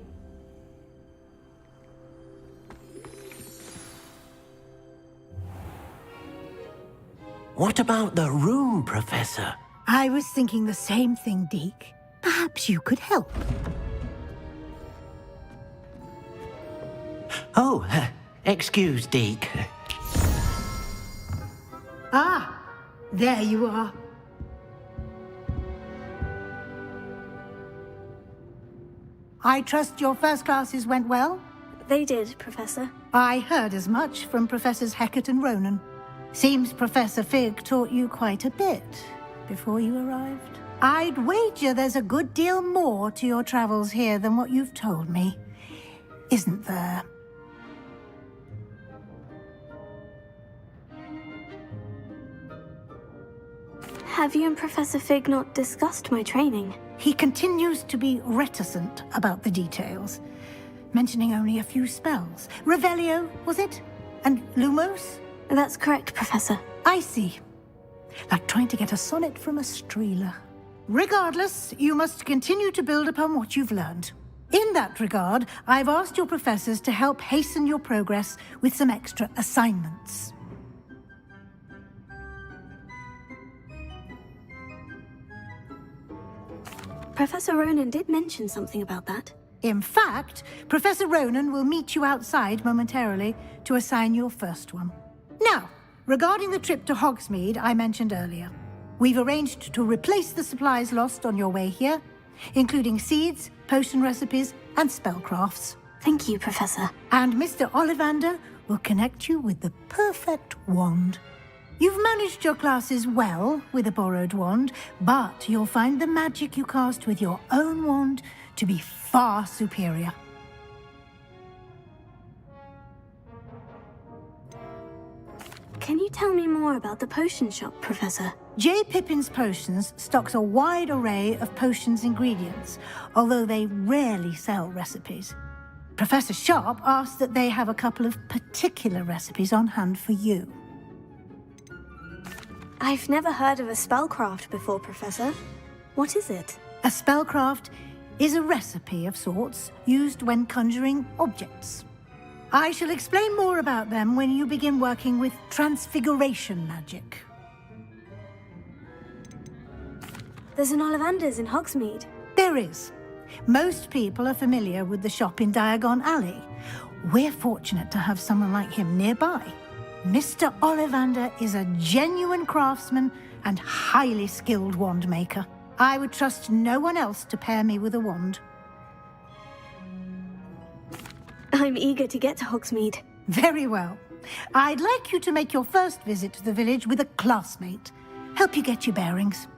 S15: What about the room, Professor?
S17: I was thinking the same thing, Deke. Perhaps you could help.
S5: Oh, excuse, Deke.
S17: Ah, there you are. I trust your first classes went well?
S1: They did, Professor.
S17: I heard as much from Professors Hecat and Ronan. Seems Professor Fig taught you quite a bit before you arrived. I'd wager there's a good deal more to your travels here than what you've told me. Isn't there?
S1: Have you and Professor Fig not discussed my training?
S17: He continues to be reticent about the details, mentioning only a few spells. Revelio, was it? And Lumos?
S1: That's correct, Professor.
S17: I see. Like trying to get a sonnet from a streeler. Regardless, you must continue to build upon what you've learned. In that regard, I've asked your professors to help hasten your progress with some extra assignments.
S1: Professor Ronan did mention something about that.
S17: In fact, Professor Ronan will meet you outside momentarily to assign your first one. Now, regarding the trip to Hogsmeade I mentioned earlier, we've arranged to replace the supplies lost on your way here, including seeds, potion recipes, and spellcrafts.
S1: Thank you, Professor.
S17: And Mr. Ollivander will connect you with the perfect wand. You've managed your classes well with a borrowed wand, but you'll find the magic you cast with your own wand to be far superior.
S1: Can you tell me more about the potion shop, Professor?
S17: J. Pippin's Potions stocks a wide array of potions ingredients, although they rarely sell recipes. Professor Sharp asked that they have a couple of particular recipes on hand for you.
S1: I've never heard of a spellcraft before, Professor. What is it?
S17: A spellcraft is a recipe of sorts used when conjuring objects. I shall explain more about them when you begin working with transfiguration magic.
S1: There's an Ollivander's in Hogsmeade.
S17: There is. Most people are familiar with the shop in Diagon Alley. We're fortunate to have someone like him nearby. Mr. Ollivander is a genuine craftsman and highly skilled wand maker. I would trust no one else to pair me with a wand.
S1: I'm eager to get to Hogsmeade.
S17: Very well. I'd like you to make your first visit to the village with a classmate. Help you get your bearings.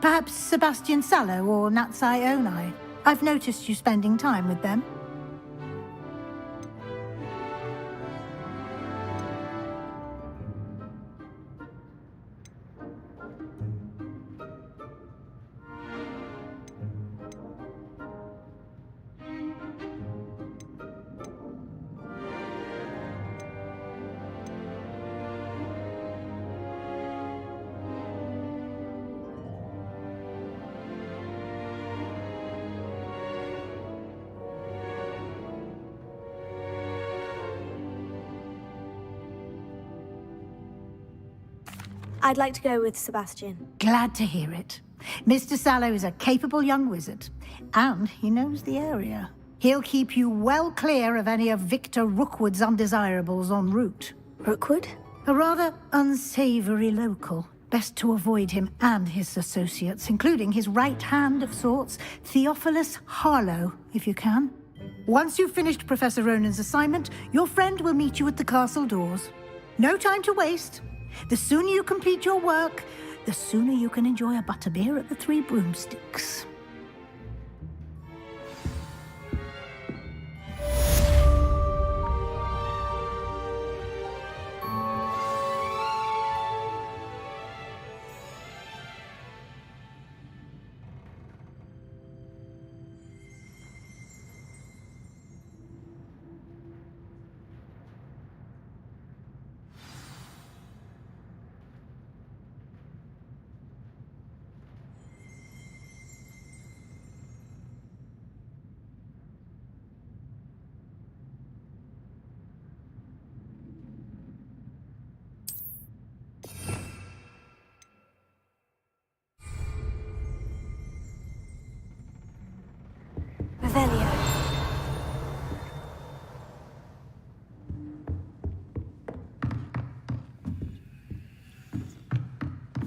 S17: Perhaps Sebastian Sallow or Natsai Onai. I've noticed you spending time with them.
S1: I'd like to go with Sebastian.
S17: Glad to hear it. Mr. Sallow is a capable young wizard, and he knows the area. He'll keep you well clear of any of Victor Rookwood's undesirables en route.
S1: Rookwood?
S17: A rather unsavory local. Best to avoid him and his associates, including his right hand of sorts, Theophilus Harlow, if you can. Once you've finished Professor Ronan's assignment, your friend will meet you at the castle doors. No time to waste. The sooner you complete your work, the sooner you can enjoy a butterbeer at the Three Broomsticks.
S1: Revelio.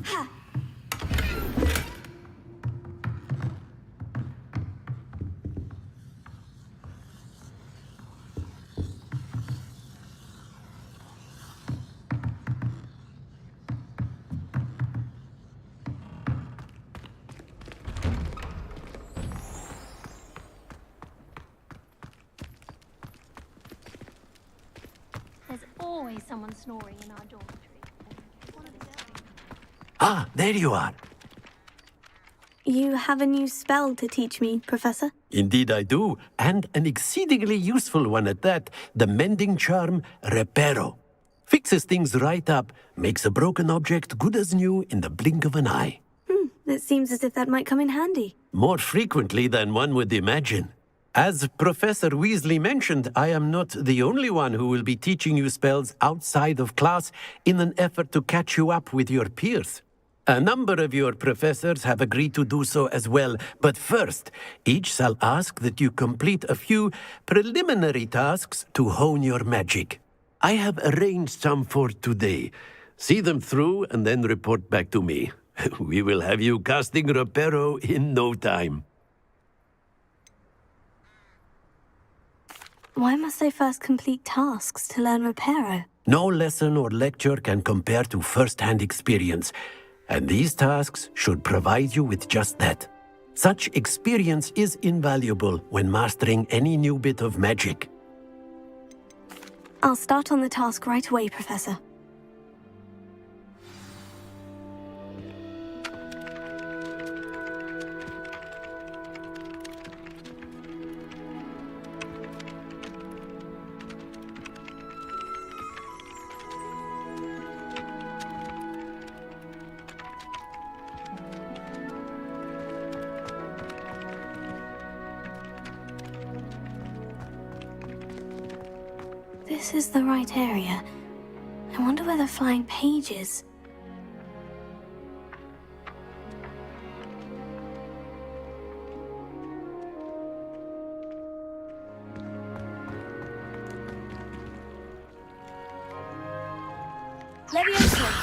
S1: Ha!
S11: There's always someone snoring in our dormitory.
S15: Ah, there you are.
S1: You have a new spell to teach me, Professor?
S15: Indeed I do, and an exceedingly useful one at that. The mending charm, Reparo. Fixes things right up, makes a broken object good as new in the blink of an eye.
S1: It seems as if that might come in handy.
S15: More frequently than one would imagine. As Professor Weasley mentioned, I am not the only one who will be teaching you spells outside of class in an effort to catch you up with your peers. A number of your professors have agreed to do so as well, but first, each shall ask that you complete a few preliminary tasks to hone your magic. I have arranged some for today. See them through and then report back to me. We will have you casting Reparo in no time.
S1: Why must I first complete tasks to learn Reparo?
S15: No lesson or lecture can compare to first-hand experience, and these tasks should provide you with just that. Such experience is invaluable when mastering any new bit of magic.
S1: I'll start on the task right away, Professor. This is the right area. I wonder where the flying page is.
S6: Leviosa!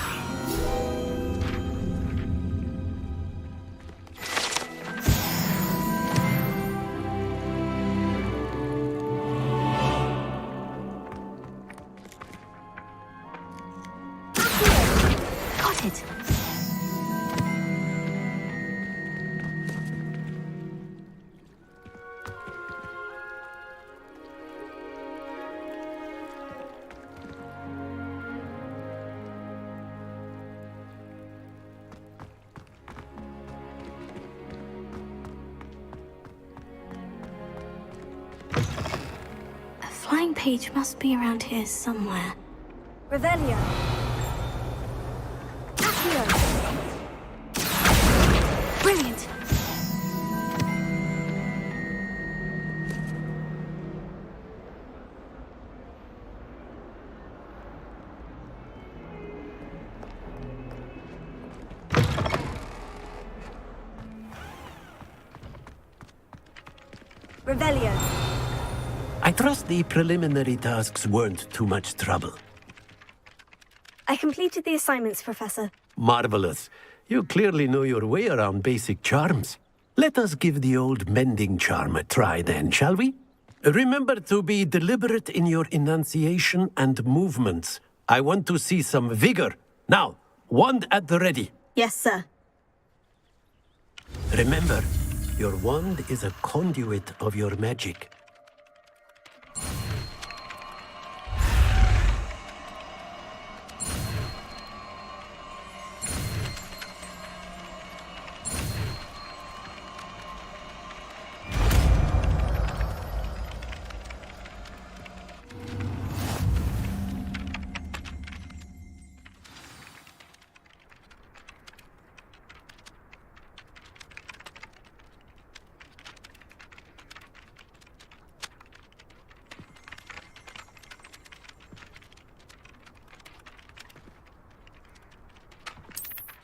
S1: Got it! A flying page must be around here somewhere.
S6: Revelio!
S1: Brilliant!
S6: Revelio!
S15: I trust the preliminary tasks weren't too much trouble.
S1: I completed the assignments, Professor.
S15: Marvelous. You clearly know your way around basic charms. Let us give the old mending charm a try then, shall we? Remember to be deliberate in your enunciation and movements. I want to see some vigor. Now, wand at the ready.
S1: Yes, sir.
S15: Remember, your wand is a conduit of your magic.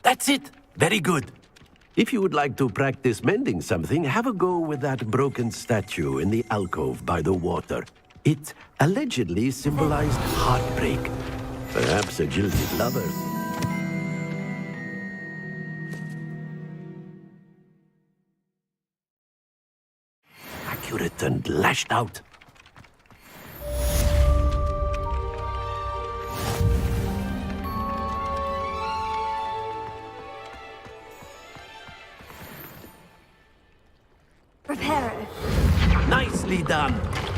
S15: That's it! Very good. If you would like to practice mending something, have a go with that broken statue in the alcove by the water. It allegedly symbolized heartbreak. Perhaps a jilted lover. Accurate and lashed out.
S1: Reparo.
S15: Nicely done.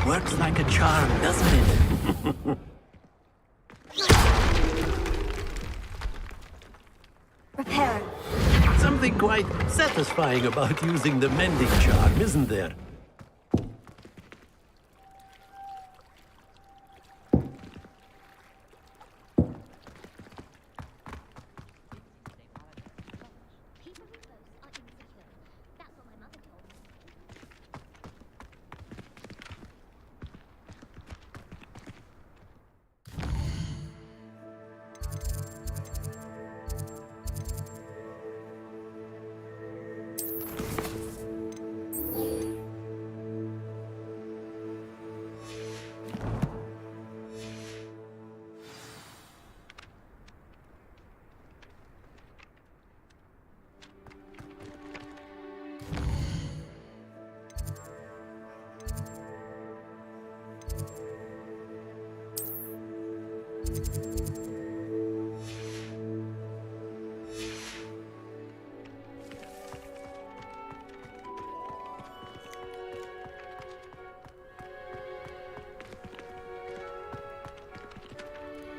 S15: Works like a charm, doesn't it?
S1: Reparo.
S15: Something quite satisfying about using the mending charm, isn't there?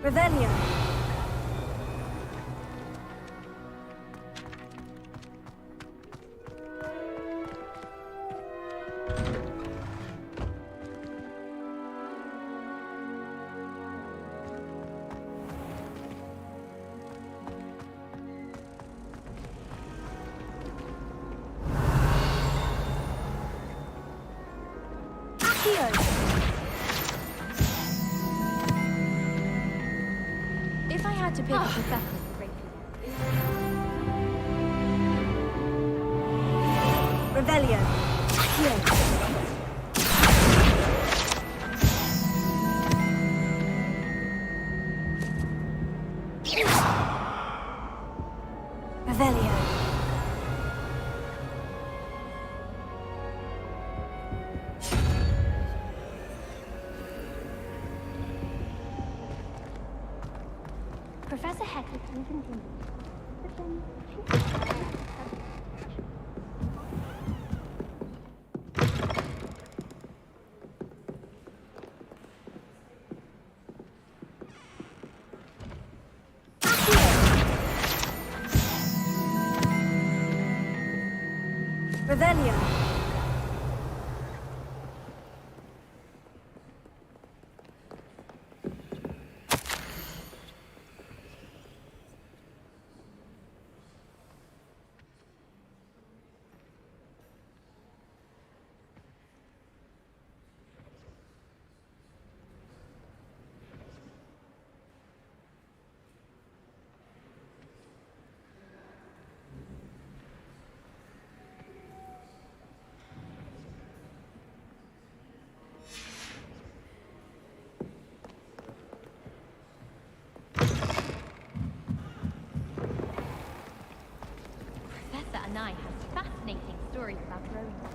S6: Revelio.
S11: If I had to pick a professor to break
S6: Revelio. Accio. Revelio.
S11: Professor Hecker can continue. But then
S6: Revelio.
S11: Professor Anai has fascinating stories about growing up.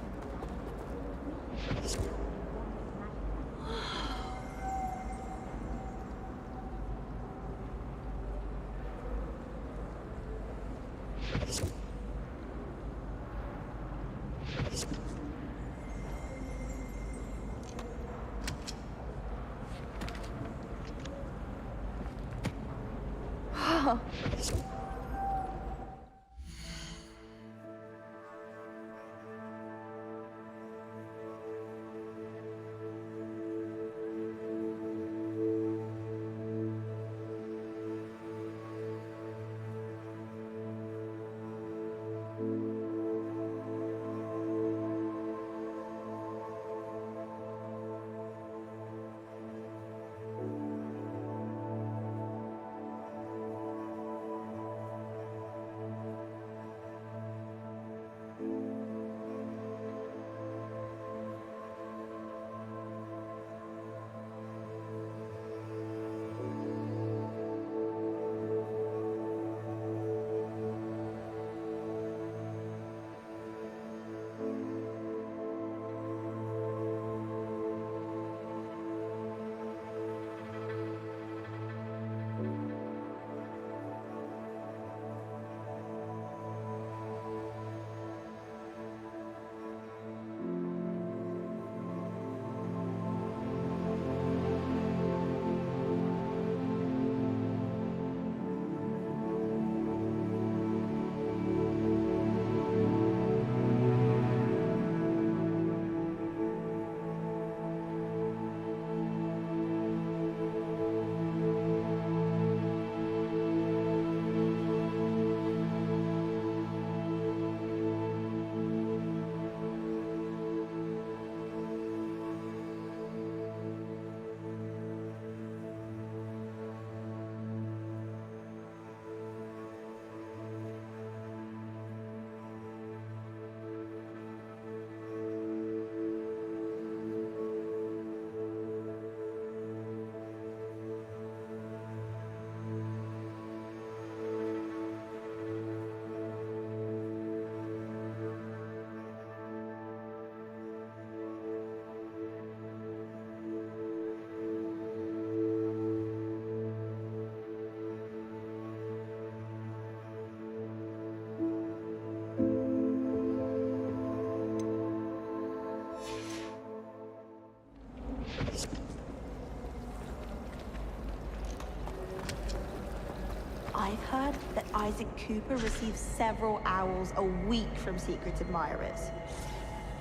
S3: Isaac Cooper receives several owls a week from secret admirers.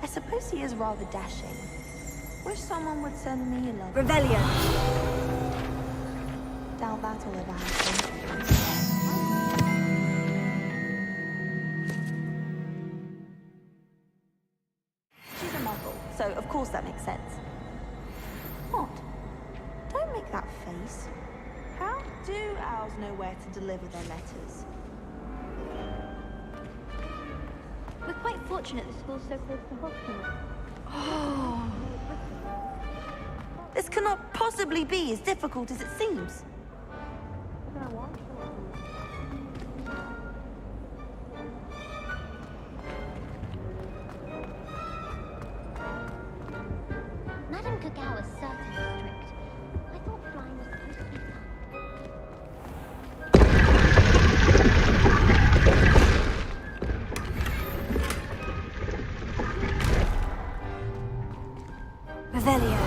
S3: I suppose he is rather dashing. Wish someone would send me a love.
S6: Revelio.
S3: Doubt that'll ever happen. She's a muggle, so of course that makes sense. What? Don't make that face. How do owls know where to deliver their letters?
S18: We're quite fortunate the school's so close to hospital.
S3: Oh. This cannot possibly be as difficult as it seems.
S18: Madam Kagawa's certainly strict. I thought flying was supposed to be fun.
S1: Revelio.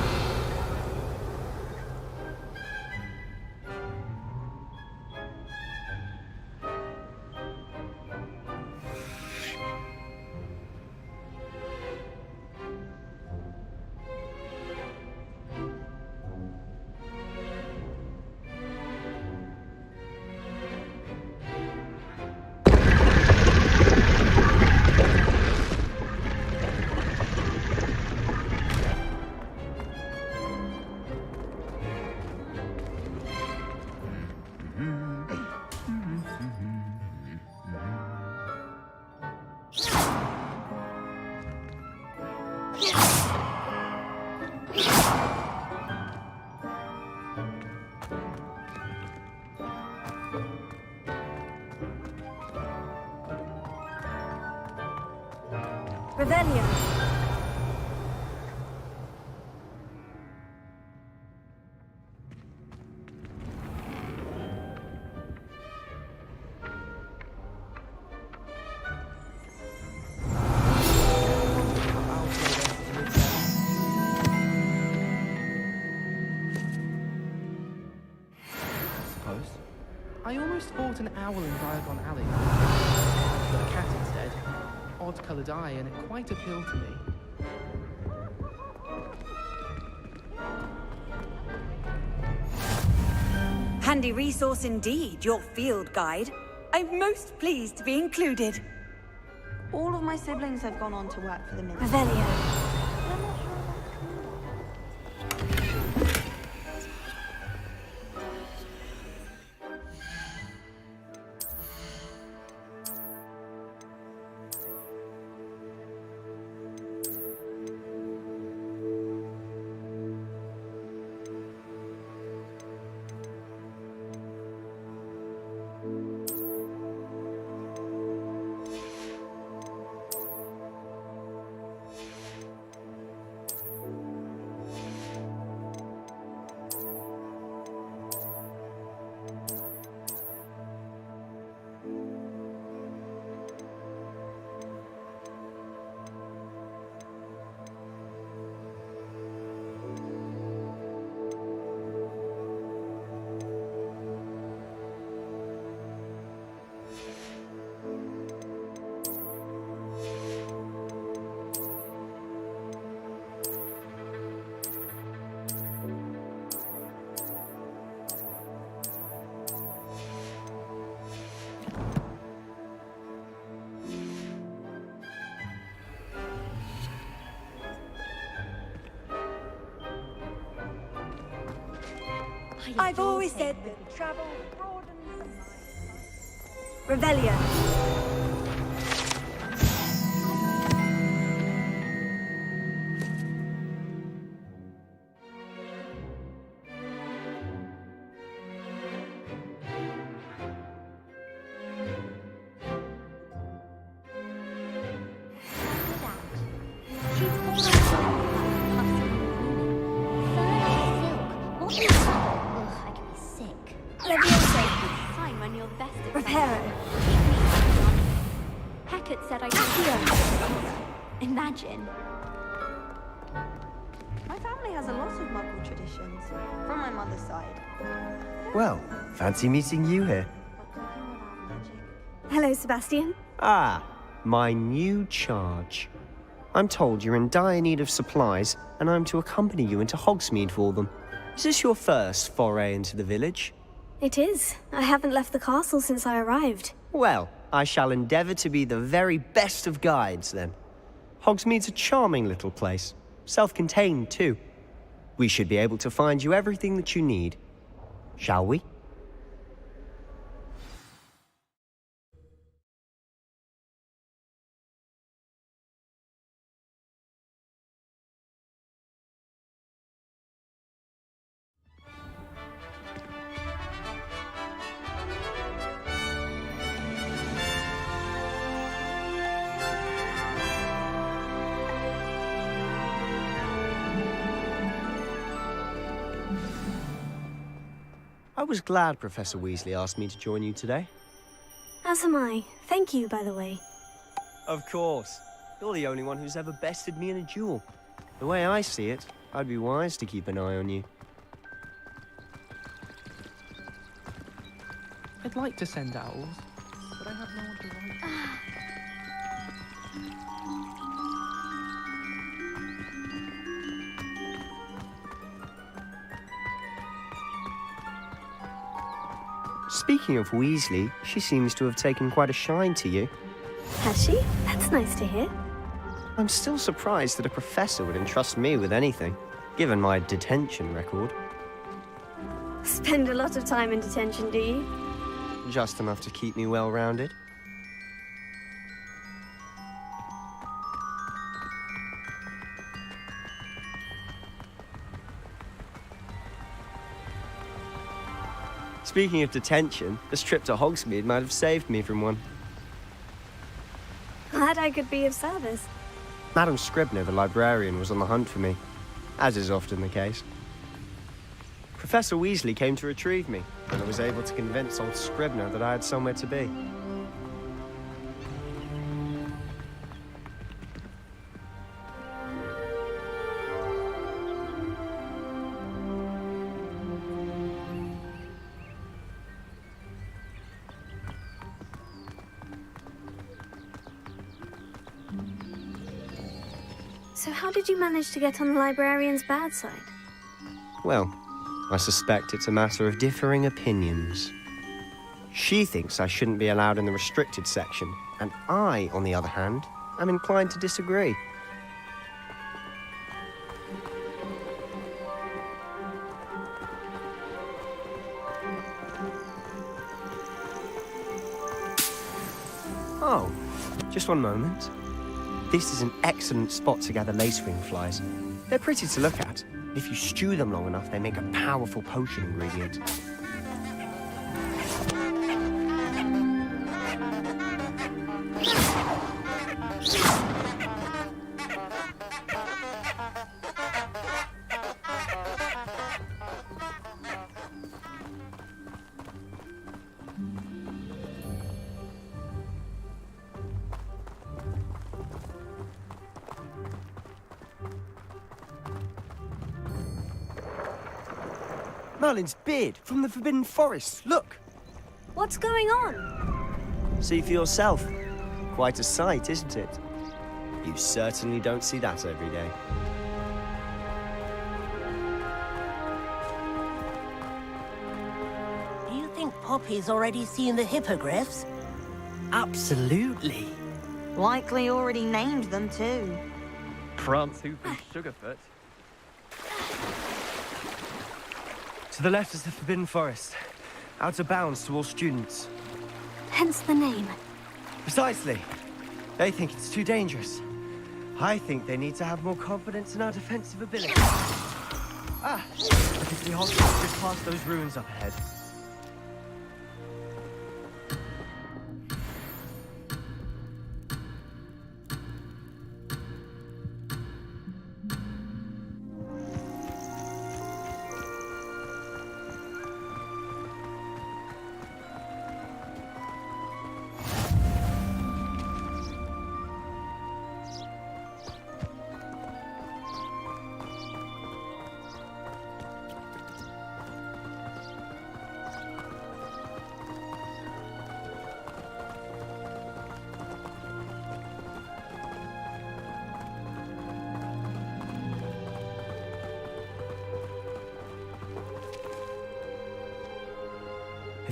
S6: Revelio.
S4: I almost bought an owl in Diagon Alley. But a cat instead. Odd-coloured eye, and it quite appealed to me.
S6: Handy resource indeed, your field guide. I'm most pleased to be included.
S3: All of my siblings have gone on to work for the military.
S1: Revelio.
S6: I've always said that travel broadens the mind. Revelio.
S3: Imagine. My family has a lot of Muggle traditions, from my mother's side.
S9: Well, fancy meeting you here.
S3: But talking about magic
S1: Hello, Sebastian.
S9: Ah, my new charge. I'm told you're in dire need of supplies, and I'm to accompany you into Hogsmeade for them. Is this your first foray into the village?
S1: It is. I haven't left the castle since I arrived.
S9: Well, I shall endeavour to be the very best of guides, then. Hogsmeade's a charming little place. Self-contained, too. We should be able to find you everything that you need. Shall we? I was glad Professor Weasley asked me to join you today.
S1: As am I. Thank you, by the way.
S9: Of course. You're the only one who's ever bested me in a duel. The way I see it, I'd be wise to keep an eye on you.
S4: I'd like to send owls, but I have no one to write.
S9: Speaking of Weasley, she seems to have taken quite a shine to you.
S1: Has she? That's nice to hear.
S9: I'm still surprised that a professor would entrust me with anything, given my detention record.
S1: Spend a lot of time in detention, do you?
S9: Just enough to keep me well-rounded. Speaking of detention, this trip to Hogsmeade might have saved me from one.
S1: Glad I could be of service.
S9: Madam Scribner, the librarian, was on the hunt for me, as is often the case. Professor Weasley came to retrieve me, and I was able to convince old Scribner that I had somewhere to be.
S1: So how did you manage to get on the librarian's bad side?
S9: Well, I suspect it's a matter of differing opinions. She thinks I shouldn't be allowed in the restricted section, and I, on the other hand, am inclined to disagree. Oh, just one moment. This is an excellent spot to gather lacewing flies. They're pretty to look at. If you stew them long enough, they make a powerful potion ingredient. Merlin's beard from the Forbidden Forest. Look!
S1: What's going on?
S9: See for yourself. Quite a sight, isn't it? You certainly don't see that every day.
S10: Do you think Poppy's already seen the hippogriffs?
S3: Absolutely. Likely already named them too.
S4: Prance, Hoof, and Sugarfoot.
S9: To the left is the Forbidden Forest. Out of bounds to all students.
S1: Hence the name.
S9: Precisely. They think it's too dangerous. I think they need to have more confidence in our defensive ability. Ah! I can see Hogwarts just past those ruins up ahead.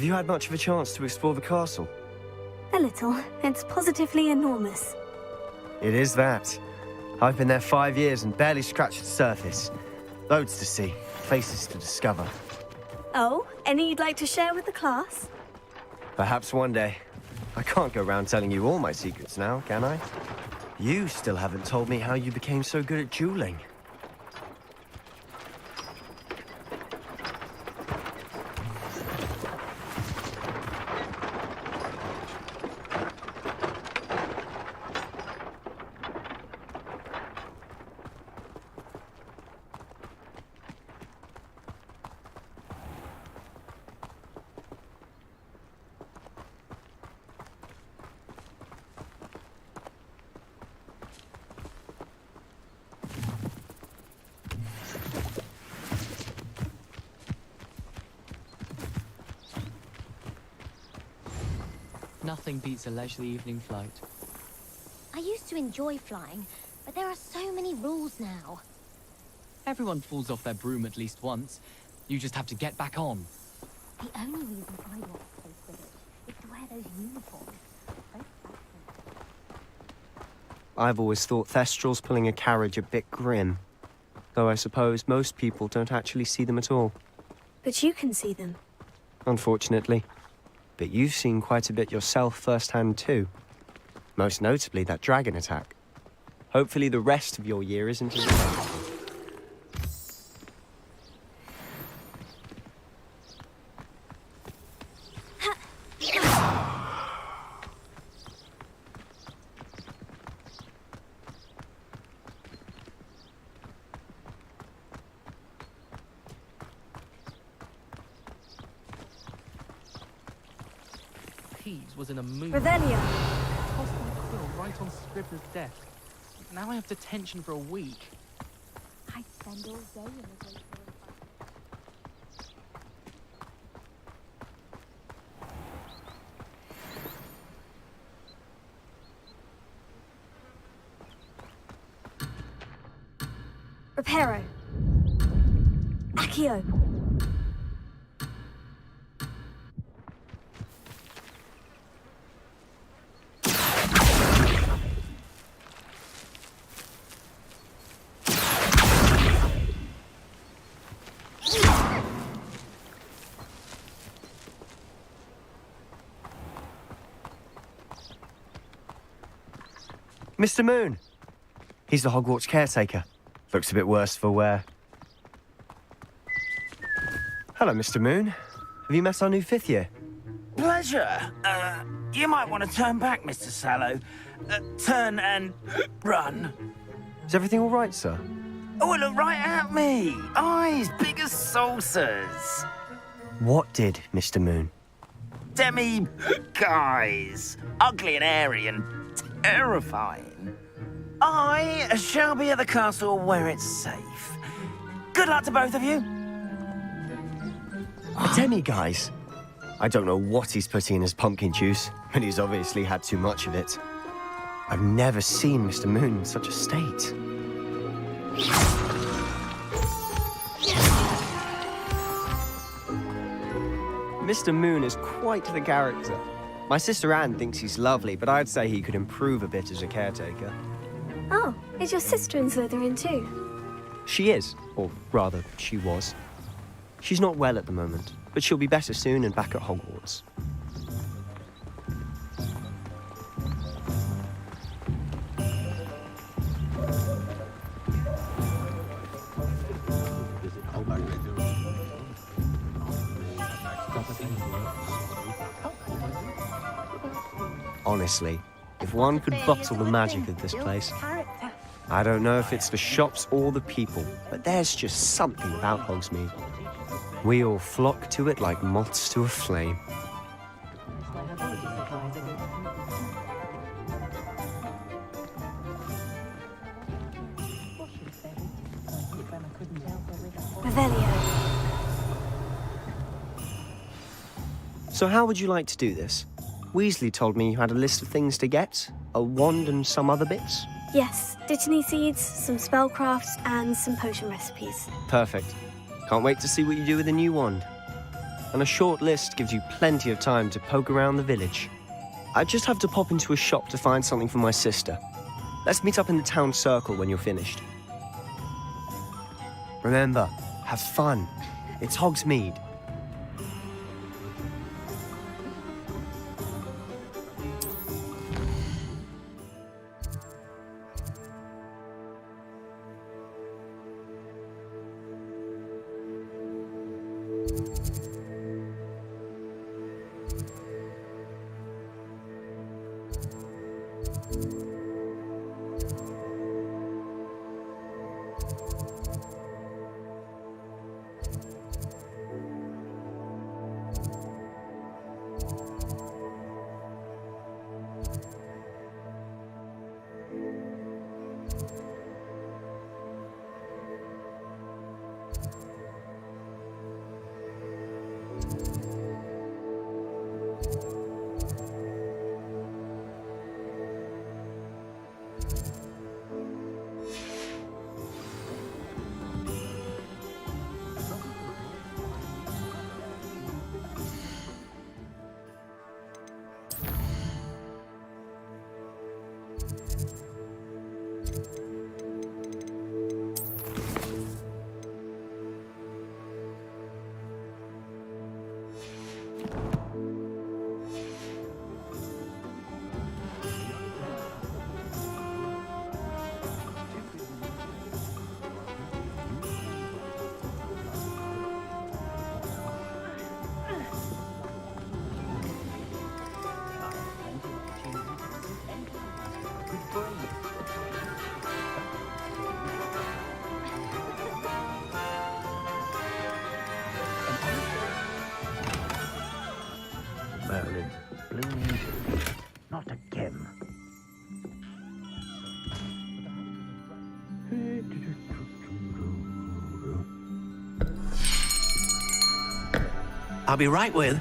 S9: Have you had much of a chance to explore the castle?
S1: A little. It's positively enormous.
S9: It is that. I've been there 5 years and barely scratched the surface. Loads to see, places to discover.
S1: Oh, any you'd like to share with the class?
S9: Perhaps one day. I can't go around telling you all my secrets now, can I? You still haven't told me how you became so good at dueling.
S4: Nothing beats a leisurely evening flight.
S18: I used to enjoy flying, but there are so many rules now.
S4: Everyone falls off their broom at least once. You just have to get back on.
S18: The only reason I want to play Quidditch is to wear those uniforms.
S9: I've always thought Thestrals pulling a carriage a bit grim. Though I suppose most people don't actually see them at all.
S1: But you can see them.
S9: Unfortunately. But you've seen quite a bit yourself firsthand too. Most notably that dragon attack. Hopefully the rest of your year isn't as bad.
S4: Peeves was in a mood.
S1: Revelio.
S4: Tossed my quill right on Scribner's desk. Now I have detention for a week.
S18: I'd spend all day in the great
S1: Reparo. Accio.
S9: Mr. Moon! He's the Hogwarts caretaker. Looks a bit worse for wear. Hello, Mr. Moon. Have you met our new 5th year?
S19: Pleasure. You might want to turn back, Mr. Sallow. Turn and run.
S9: Is everything all right, sir?
S19: Oh, look right at me. Eyes big as saucers.
S9: What did, Mr. Moon?
S19: Guys. Ugly and airy and terrifying. I shall be at the castle where it's safe. Good luck to both of you.
S9: Guys. I don't know what he's putting in his pumpkin juice, but he's obviously had too much of it. I've never seen Mr. Moon in such a state. Mr. Moon is quite the character. My sister Anne thinks he's lovely, but I'd say he could improve a bit as a caretaker.
S1: Oh, is your sister in Slytherin too?
S9: She is, or rather, she was. She's not well at the moment, but she'll be better soon and back at Hogwarts. Honestly, if one could bottle the magic of this place. I don't know if it's the shops or the people, but there's just something about Hogsmeade. We all flock to it like moths to a flame.
S1: Revelio.
S9: So how would you like to do this? Weasley told me you had a list of things to get, a wand and some other bits.
S1: Yes, Dittany seeds, some spellcrafts, and some potion recipes.
S9: Perfect. Can't wait to see what you do with the new wand. and a short list gives you plenty of time to poke around the village. I just have to pop into a shop to find something for my sister. Let's meet up in the town circle when you're finished. Remember, have fun. It's Hogsmeade.
S15: Merlin, please, not again. I'll be right with...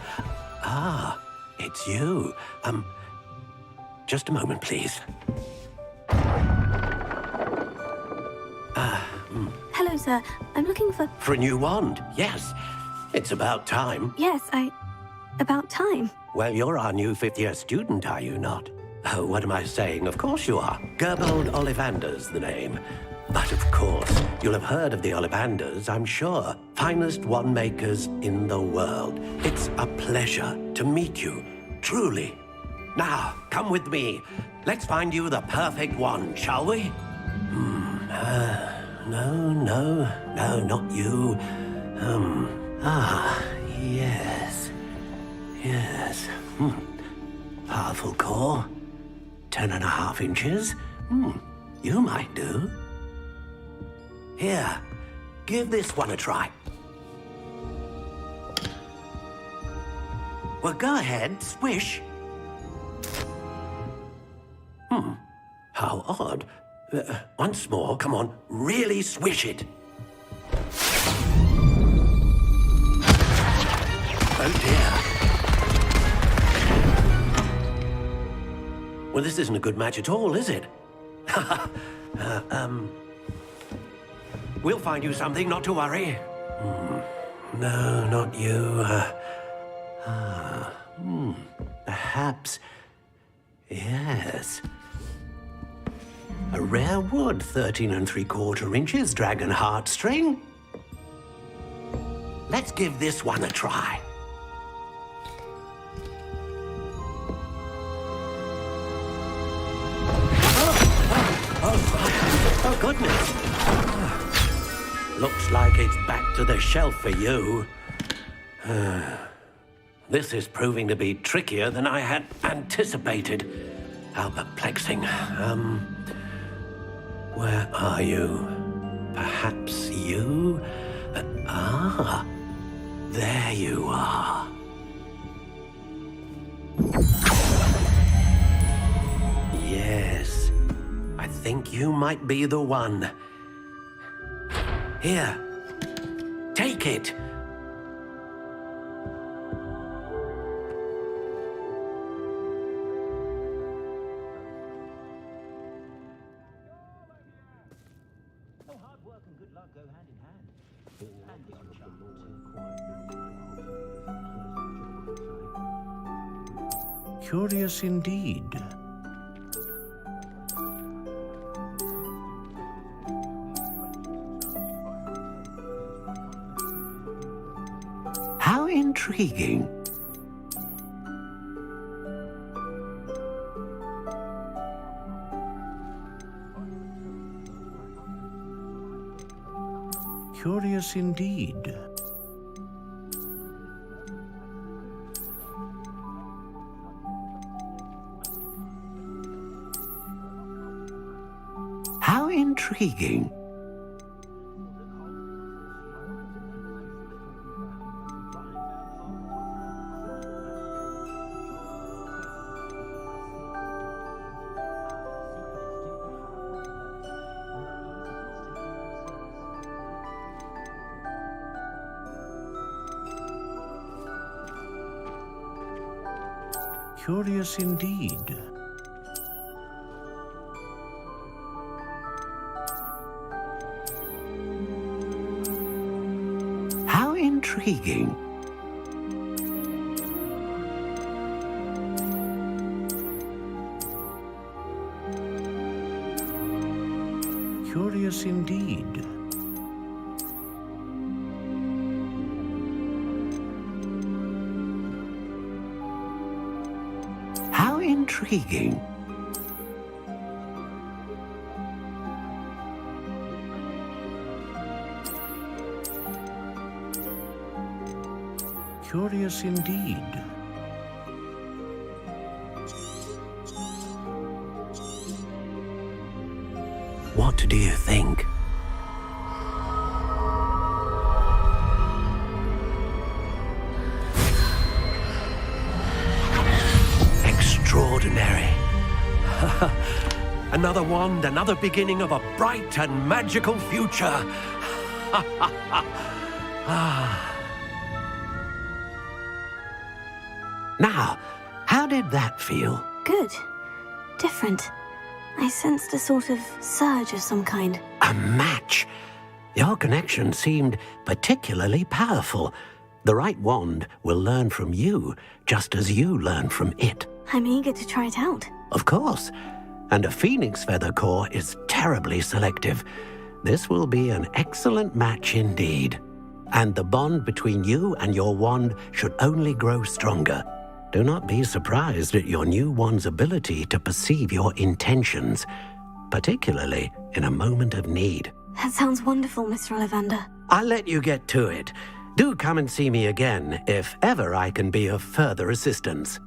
S15: Ah, it's you. Just a moment, please.
S1: Hello, sir. I'm looking for...
S15: For a new wand, yes. It's about time.
S1: Yes, about time.
S15: Well, you're our new fifth-year student, are you not? Oh, what am I saying? Of course you are. Gerbold Ollivander's the name. But of course, you'll have heard of the Ollivanders, I'm sure. Finest wand makers in the world. It's a pleasure to meet you, truly. Now, come with me. Let's find you the perfect wand, shall we? No, not you. Yes. Powerful core. 10.5 inches. You might do. Here, give this one a try. Well, go ahead, swish. How odd. Once more, come on, really swish it. Oh dear. Well, this isn't a good match at all, is it? We'll find you something, not to worry. No, not you. Perhaps... Yes. A rare wood, 13 3/4 inches, dragon heartstring. Let's give this one a try. Oh, goodness. Looks like it's back to the shelf for you. This is proving to be trickier than I had anticipated. How perplexing. Where are you? Perhaps you? There you are. Yes, I think you might be the one. Here, take it. Curious indeed. How intriguing. Curious indeed. How intriguing. Curious indeed. How intriguing. Curious indeed. How intriguing. Curious indeed. What do you think? Extraordinary. Another wand, another beginning of a bright and magical future. Now, how did that feel?
S1: Good. Different. I sensed a sort of surge of some kind.
S15: A match. Your connection seemed particularly powerful. The right wand will learn from you, just as you learn from it.
S1: I'm eager to try it out.
S15: Of course. And a phoenix feather core is terribly selective. This will be an excellent match indeed. And the bond between you and your wand should only grow stronger. Do not be surprised at your new wand's ability to perceive your intentions, particularly in a moment of need.
S1: That sounds wonderful, Mr. Ollivander.
S15: I'll let you get to it. Do come and see me again if ever I can be of further assistance.